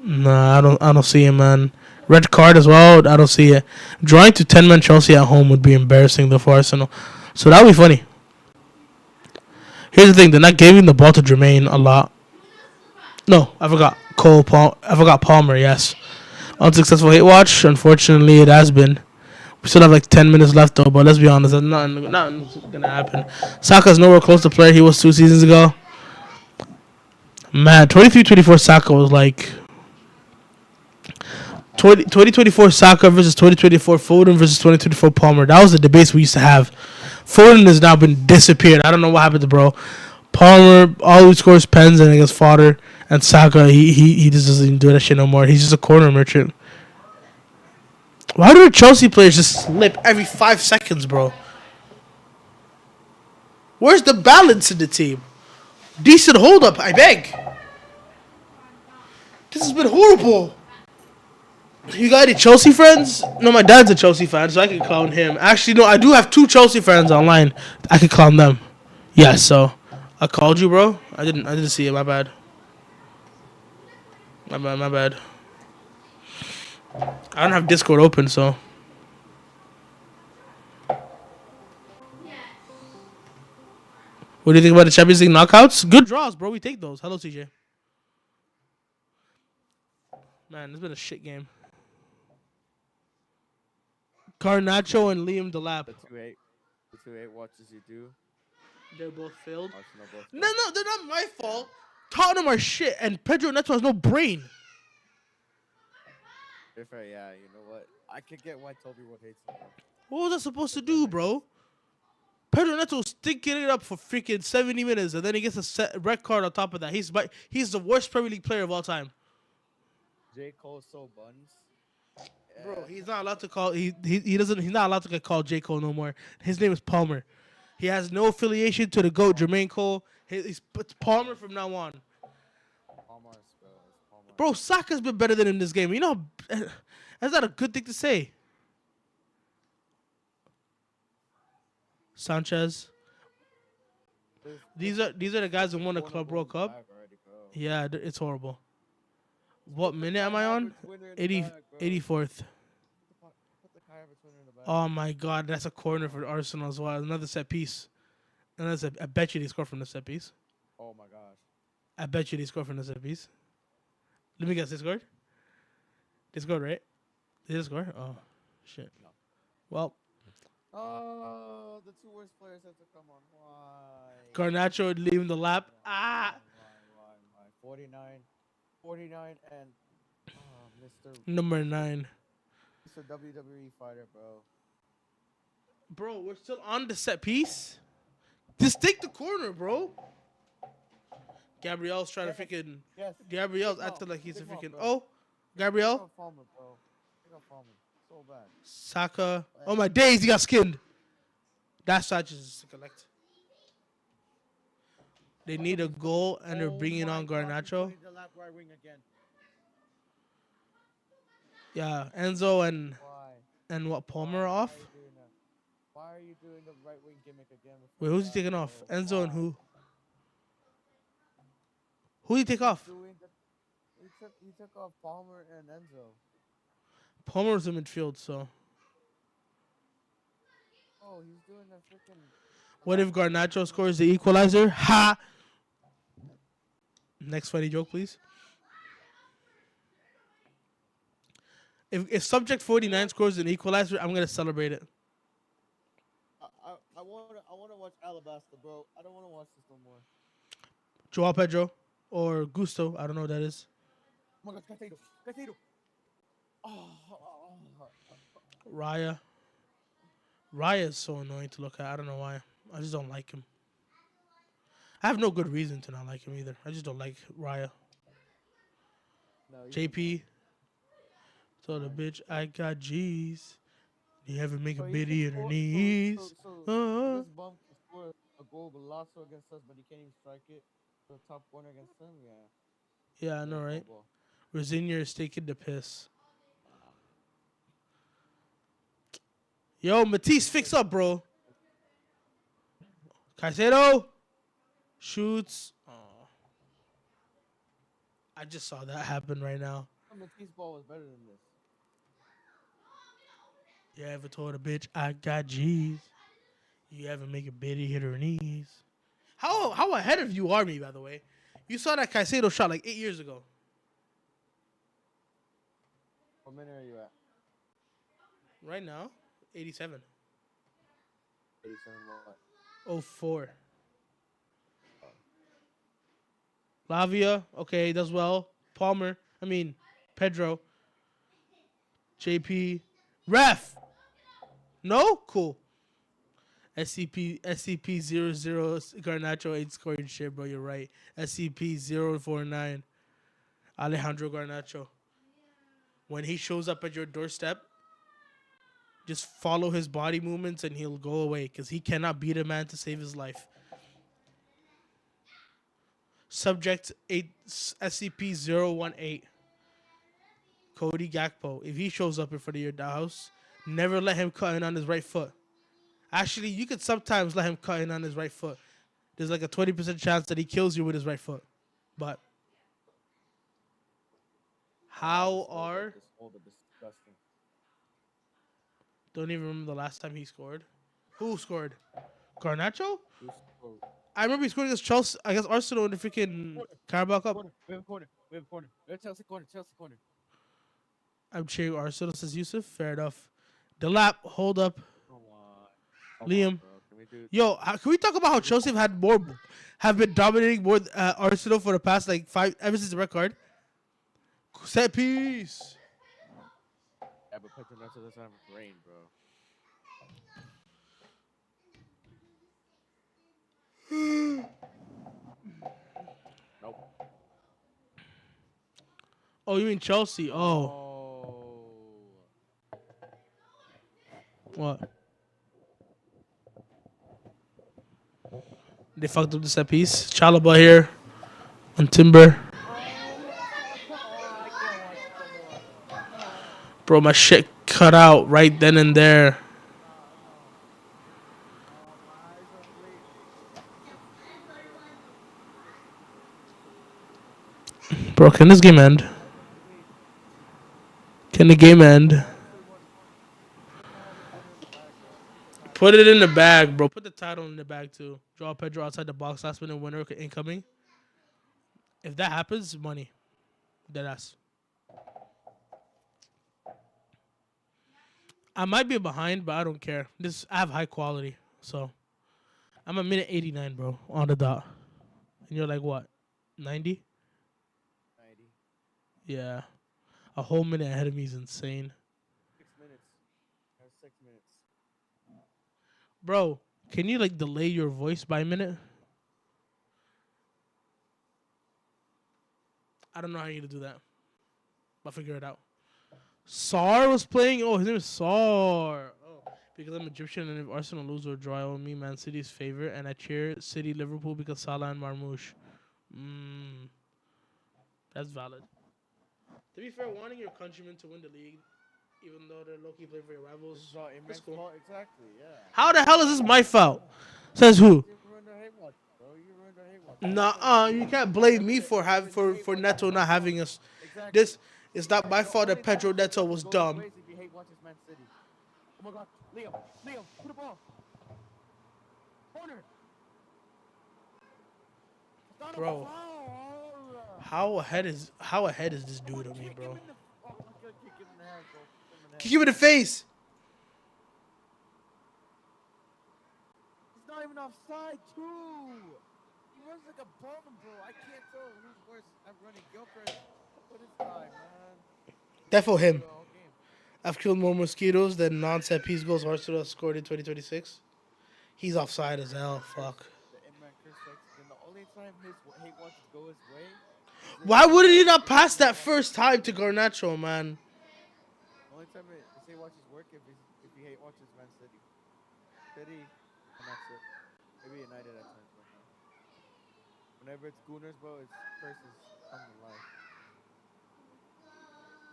Nah, I don't see it, man. Red card as well. I don't see it. Drawing to 10-man Chelsea at home would be embarrassing though for Arsenal. So that would be funny. Here's the thing: they're not giving the ball to Jermaine a lot. No, I forgot I forgot Palmer. Yes, unsuccessful hate watch. Unfortunately, it has been. We still have like 10 minutes left though. But let's be honest, nothing's gonna happen. Saka's nowhere close to player he was 2 seasons ago. Man, 23-24 Saka was like 2024 Saka versus 2024 Foden versus 2024 Palmer. That was the debates we used to have. Foden has now been disappeared. I don't know what happened to bro. Palmer always scores pens and against fodder. And Saka, he just doesn't do that shit no more. He's just a corner merchant. Why do Chelsea players just slip every 5 seconds, bro? Where's the balance in the team? Decent hold up, I beg. This has been horrible. You got any Chelsea friends? No, my dad's a Chelsea fan, so I can clown him. Actually, no, I do have 2 Chelsea fans online. I can clown them. Yeah, so I called you, bro. I didn't see it. My bad. My bad. I don't have Discord open, so. What do you think about the Champions League knockouts? Good draws, bro. We take those. Hello, CJ. Man, it's been a shit game. Garnacho and Liam Delap. The 2-8 watches you do. They're both failed. Arsenal both. No, they're not my fault. Tottenham are shit, and Pedro Neto has no brain. Fair, yeah, you know what? I could get why Toby would hate him. What was I supposed to do, bro? Pedro Neto stinking it up for freaking 70 minutes, and then he gets a red card on top of that. He's the worst Premier League player of all time. J. Cole so buns. Bro, he's not allowed to call. He doesn't. He's not allowed to get called J. Cole no more. His name is Palmer. He has no affiliation to the GOAT Jermaine Cole. It's Palmer from now on. Palmer. Bro, Saka's been better than him in this game. You know, that's not a good thing to say. Sanchez. These are the guys who won the Club World Cup. Yeah, it's horrible. What minute am I on? 84th. Oh my God, that's a corner for Arsenal as well. Another set piece. I bet you they score from the set piece. Oh my gosh. I bet you they score from the set piece. Let me guess, they scored? They scored, right? Did they score? Oh, shit. No. Well. Oh, the 2 worst players have to come on. Why? Garnacho leaving the lap. Why? 49 and Mr. Number 9. Mr. WWE fighter, bro. Bro, we're still on the set piece? Just take the corner, bro. Gabriel's trying to freaking... Yes. Gabriel's acting like he's a freaking... Oh, Gabriel. Palmer, bro. So bad. Saka. Oh my days, he got skinned. That's Sanchez to collect. They need a goal, and they're bringing on Garnacho. Yeah, Enzo and what, Palmer are off? Why are you doing the right wing gimmick again? Wait, who's he taking off? Enzo and who? Who did he take off? He took off Palmer and Enzo. Palmer's in midfield, so. Oh, he's doing the freaking. What if Garnacho scores the equalizer? Ha! Next funny joke, please. If Subject 49 scores an equalizer, I'm gonna celebrate it. I wanna watch Alabasta, bro. I don't wanna watch this no more. Joao Pedro or Gusto, I don't know what that is. Oh my God, Gateiro. Oh. Raya. Raya is so annoying to look at. I don't know why. I just don't like him. I have no good reason to not like him either. I just don't like Raya. No, JP. So the bitch, I got G's. You ever make a biddy in her knees? So this bum can score a goal with Lasso against us, but he can't even strike it. The top corner against them, yeah. Yeah, I No know, right? football. Rosinia is taking the piss. Yo, Matisse, fix up, bro. Caicedo shoots. Oh, I just saw that happen right now. Matisse ball was better than this. You ever told a bitch I got G's? You ever make a bitty hit her knees? How ahead of you are me, by the way? You saw that Caicedo shot like 8 years ago. What minute are you at? Right now, 87. 87 what? Oh, 04. Oh. Lavia, okay, he does well. Palmer, Pedro. JP. Ref! No? Cool. SCP-00 Garnacho ain't scoring shit, bro. You're right. SCP-049 Alejandro Garnacho. When he shows up at your doorstep, just follow his body movements and he'll go away because he cannot beat a man to save his life. Subject SCP-018 Cody Gakpo. If he shows up in front of your house, never let him cut in on his right foot. Actually, you could sometimes let him cut in on his right foot. There's like a 20% chance that he kills you with his right foot. But how are... This hold up is disgusting. Don't even remember the last time he scored. Who scored? Garnacho? Who's I remember he scored against Chelsea, against Arsenal in the freaking Carabao Cup. corner? We have a corner. We have a corner. We have Chelsea corner. Chelsea corner. I'm cheering Arsenal, says Yusuf. Fair enough. Delap, hold up. Come on. Liam. Bro. Can we do Yo, can we talk about how Chelsea have been dominating more Arsenal for the past like 5 ever since the red card? Set piece. Yeah, but Petro Neto doesn't have a brain, bro. Nope. Oh, you mean Chelsea? Oh, Oh. what? They fucked up the set piece. Chalaba here on Timber. I can't watch this no more. No. Bro, my shit cut out right then and there. No. My eyes are bleeding. Bro, can this game end? Can the game end? Somehow we put it in the bag, bro. Put the title. Put it in the bag, bro. Put the title in the bag too. Draw Pedro outside the box. Last minute winner incoming. If that happens, money. Deadass. I might be behind, but I don't care. I have high quality, so I'm a minute 89, bro, on the dot. And you're like what, 90? 90. Yeah, a whole minute ahead of me is insane, 6 minutes. That's 6 minutes. bro. Can you like delay your voice by a minute? I don't know how you're gonna do that. I'll figure it out. Sar was playing. Oh, his name is Sar. Oh, because I'm Egyptian, and if Arsenal lose or draw, I will mean Man City's favorite, and I cheer City Liverpool because Salah and Marmoush. That's valid. To be fair, wanting your countrymen to win the league, even though they're low-key playing for your rivals, It's not that's immense cool. fault. Exactly, yeah. How the hell is this my fault? Says who? You ruined our hate watch, bro. You ruined our hate watch. Nah, you can't blame me for Neto not having us. Exactly. This it's not my fault that Pedro Neto was dumb. If you hate watches Man City. Oh my God, Liam, put the ball. Corner. It's not a Bro. foul. How ahead is this dude of me, Kick bro? him in the- oh, my God, kick him in the head, bro. Kick him in the head. Kick him in the face. He's not even offside, too. He runs like a bum, bro. I can't tell who's worse at running, Gilchrist or this guy, man. Defo him. The whole game. I've killed more mosquitoes than non-set piece goals Arsenal scored in 2026. He's offside as hell. Fuck. The in-man curse strikes again. The only time his hate watches go his way. is Why if- wouldn't he not pass that first time to Garnacho, man? The only time his hate watches work if he hate watches Man City. City, and that's it. Maybe United at times, but no. Whenever it's Gooners, bro, it's curses come to life.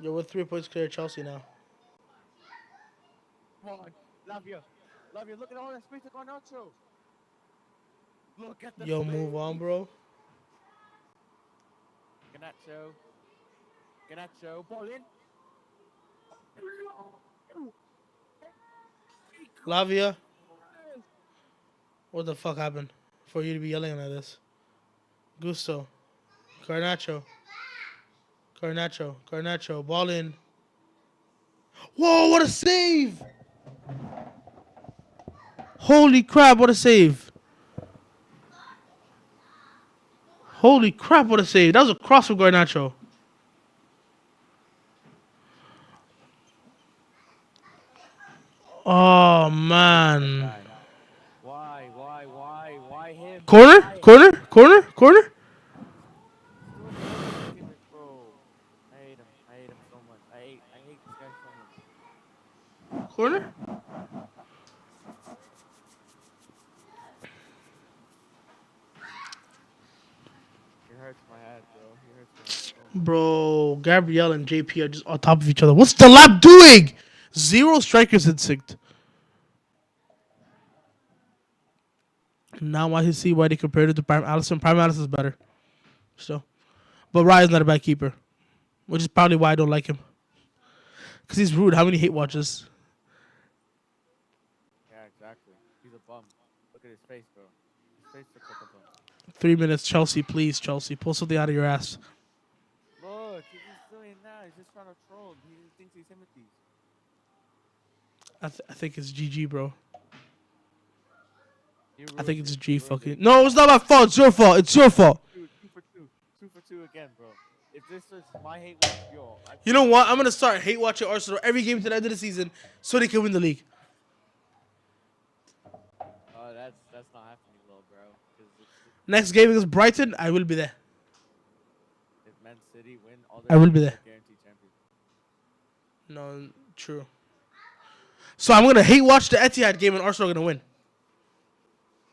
Yo, we're 3 points clear of Chelsea now. Come on, Lavia, Lavia, look at all that space to Garnacho. Look at the Yo, move on, space. bro. Garnacho, Garnacho, ball in. Lavia, what the fuck happened for you to be yelling like this? Gusto, Garnacho, Garnacho, ball in. Whoa, what a save! Holy crap, what a save! Holy crap, what a save! That was a cross from Garnacho. Oh man! Guy. Why him? Corner, Why him? corner, corner, corner. He's doing everything his teammates, bro. I hate him. I hate him so much. I hate this guy so much. Corner? He hurts my head, bro. He hurts my head so much. Bro, Gabrielle and JP are just on top of each other. What's the lap doing? Zero strikers instinct. Now I see why they compared it to Prime Allison. Prime Allison is better. So, but Ryan's not a bad keeper, which is probably why I don't like him. Because he's rude. How many hate watches? Yeah, exactly. He's a bum. Look at his face, bro. His face looks like a bum. 3 minutes. Chelsea, please. Chelsea. Pull something out of your ass. Look, he's just doing that. He's just trying to troll. He thinks he's Timothy. I think it's GG, bro. You I ruined think it's it. G You ruined fucking. it. No, it's not my fault. It's your fault. It's your fault. Two for two. 2 for 2 again, bro. If this is my hate watch, yo. You know what? I'm gonna start hate watching Arsenal every game to the end of the season so they can win the league. That's not happening, little bro. Because Next game against Brighton, I will be there. if Man City win, all I will be there. guaranteed champions. No, true. So I'm gonna hate watch the Etihad game and Arsenal are gonna win.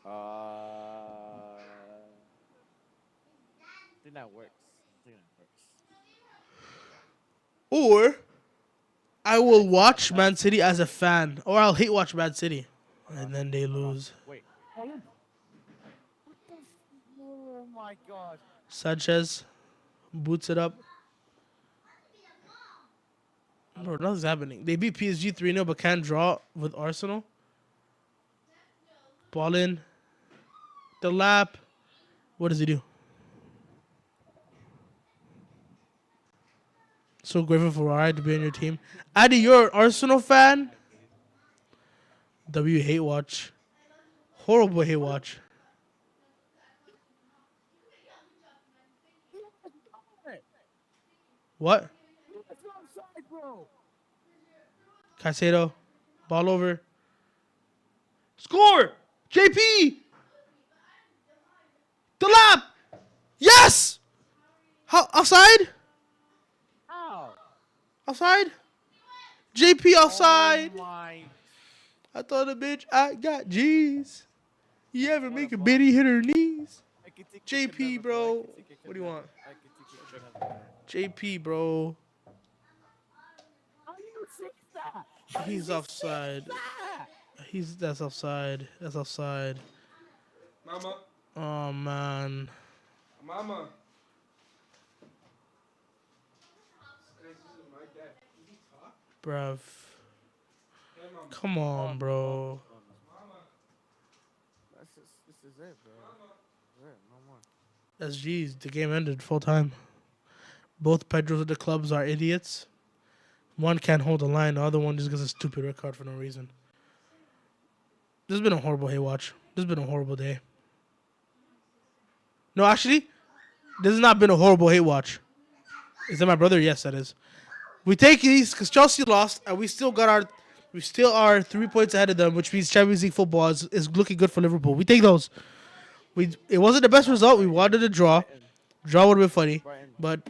I think that works. Or I will watch Man City as a fan, or I'll hate watch Man City, and then they lose. Wait. What the oh my god. Sanchez boots it up. Bro, nothing's happening. They beat PSG 3-0 but can't draw with Arsenal. Ball in. The lap. What does he do? So grateful for Ryan to be on your team. Addy, you're an Arsenal fan? W hate watch. Horrible hate watch. What? It's offside, bro. Caicedo. Ball over. Score! JP! The lap! Yes! How, offside? How? Offside? JP offside. Oh my. I thought a bitch I got G's. You ever What make a a bum. bitty hit her knees? I can take JP, bro. What do you want? I can take it never. JP, bro. How do you say that? He's offside. That's offside. That's offside. Mama, Oh man. mama. Bruv. Come on, bro. This is it, bro. This is it. No more. That's G's. The game ended full time. Both Pedros at the clubs are idiots. One can't hold the line. The other one just gets a stupid red card for no reason. This has been a horrible hay watch. This has been a horrible day. No, actually, this has not been a horrible hate watch. Is that my brother? Yes, that is. We take these because Chelsea lost, and we still are 3 points ahead of them, which means Champions League football is looking good for Liverpool. We take those. It wasn't the best result. We wanted a draw. Draw would have been funny, Brighton. but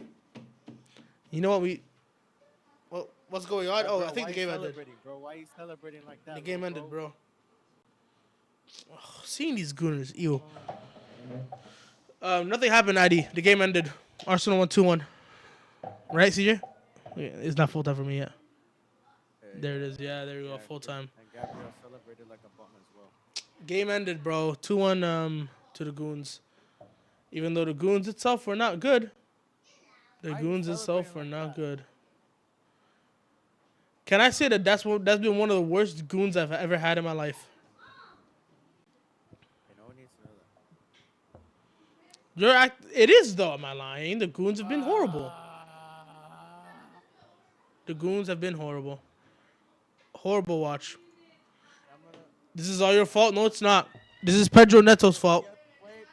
you know what? What's going on? Oh, Bro, I think why the you game ended. celebrating, bro? Why you celebrating like that? The game ended, bro. Ugh, seeing these gooners, ew. Nothing happened, ID. The game ended. Arsenal won 2-1. Right, CJ? Yeah, it's not full time for me yet. There it is. Yeah, there you go. Full time. And Gabriel celebrated like a bum as well. Game ended, bro. 2-1 to the Goons. Even though the Goons itself were not good. The Why are you Goons itself celebrating were like not that? good. Can I say that's been one of the worst Goons I've ever had in my life? Okay, no one needs to know that. It is though. Am I lying? The Goons have been horrible. The Goons have been horrible. Horrible watch. I'm gonna. This is all your fault. No, it's not. This is Pedro Neto's fault. Yes, wait,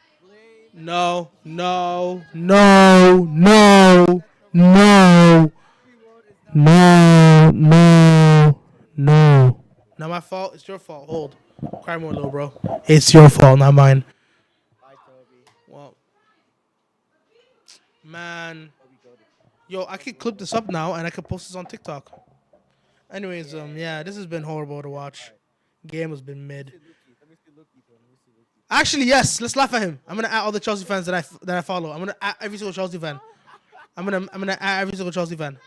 blame. No, no, no, no, no, Everyone is now. no, no, no. Not my fault. It's your fault. Hold. Cry more, little bro. It's your fault, not mine. Bye, Toby. Well, man. Toby, go to. Yo, I could clip this up now and I could post this on TikTok. Anyways, yeah, this has been horrible to watch. Game has been mid. Let me see Luki, bro. Let me see Luki. Actually, yes, let's laugh at him. I'm gonna add all the Chelsea fans that I follow. I'm gonna add every single Chelsea fan. I'm gonna add every single Chelsea fan.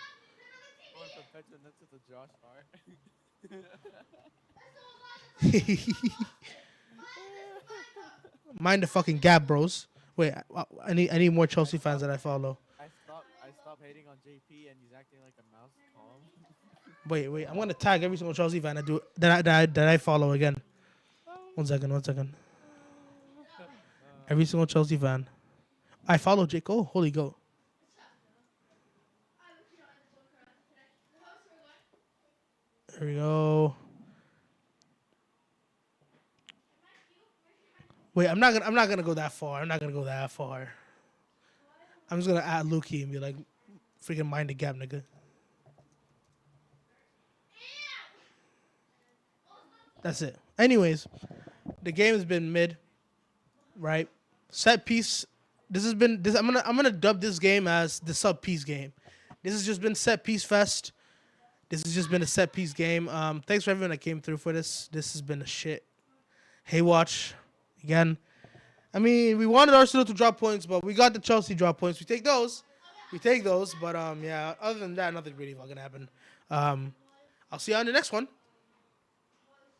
Going from Petra Neto to Josh Hart. Mind the fucking gap, bros. Wait, I need more Chelsea fans that I follow. I stopped hating on JP and he's acting like a mouse. Calm. Wait. I'm gonna tag every single Chelsea fan that I follow again. 1 second. Every single Chelsea fan. I follow Jake. Oh, holy go. There we go. Wait, I'm not gonna go that far. I'm just gonna add Luki and be like, freaking mind the gap, nigga. That's it. Anyways, the game has been mid, right? Set piece. I'm gonna dub this game as the sub piece game. This has just been set piece fest. This has just been a set piece game. Thanks for everyone that came through for this. This has been a shit. Hey, watch again. I mean, we wanted Arsenal to drop points, but we got the Chelsea drop points. We take those. But yeah. Other than that, nothing really fucking happened. I'll see you on the next one.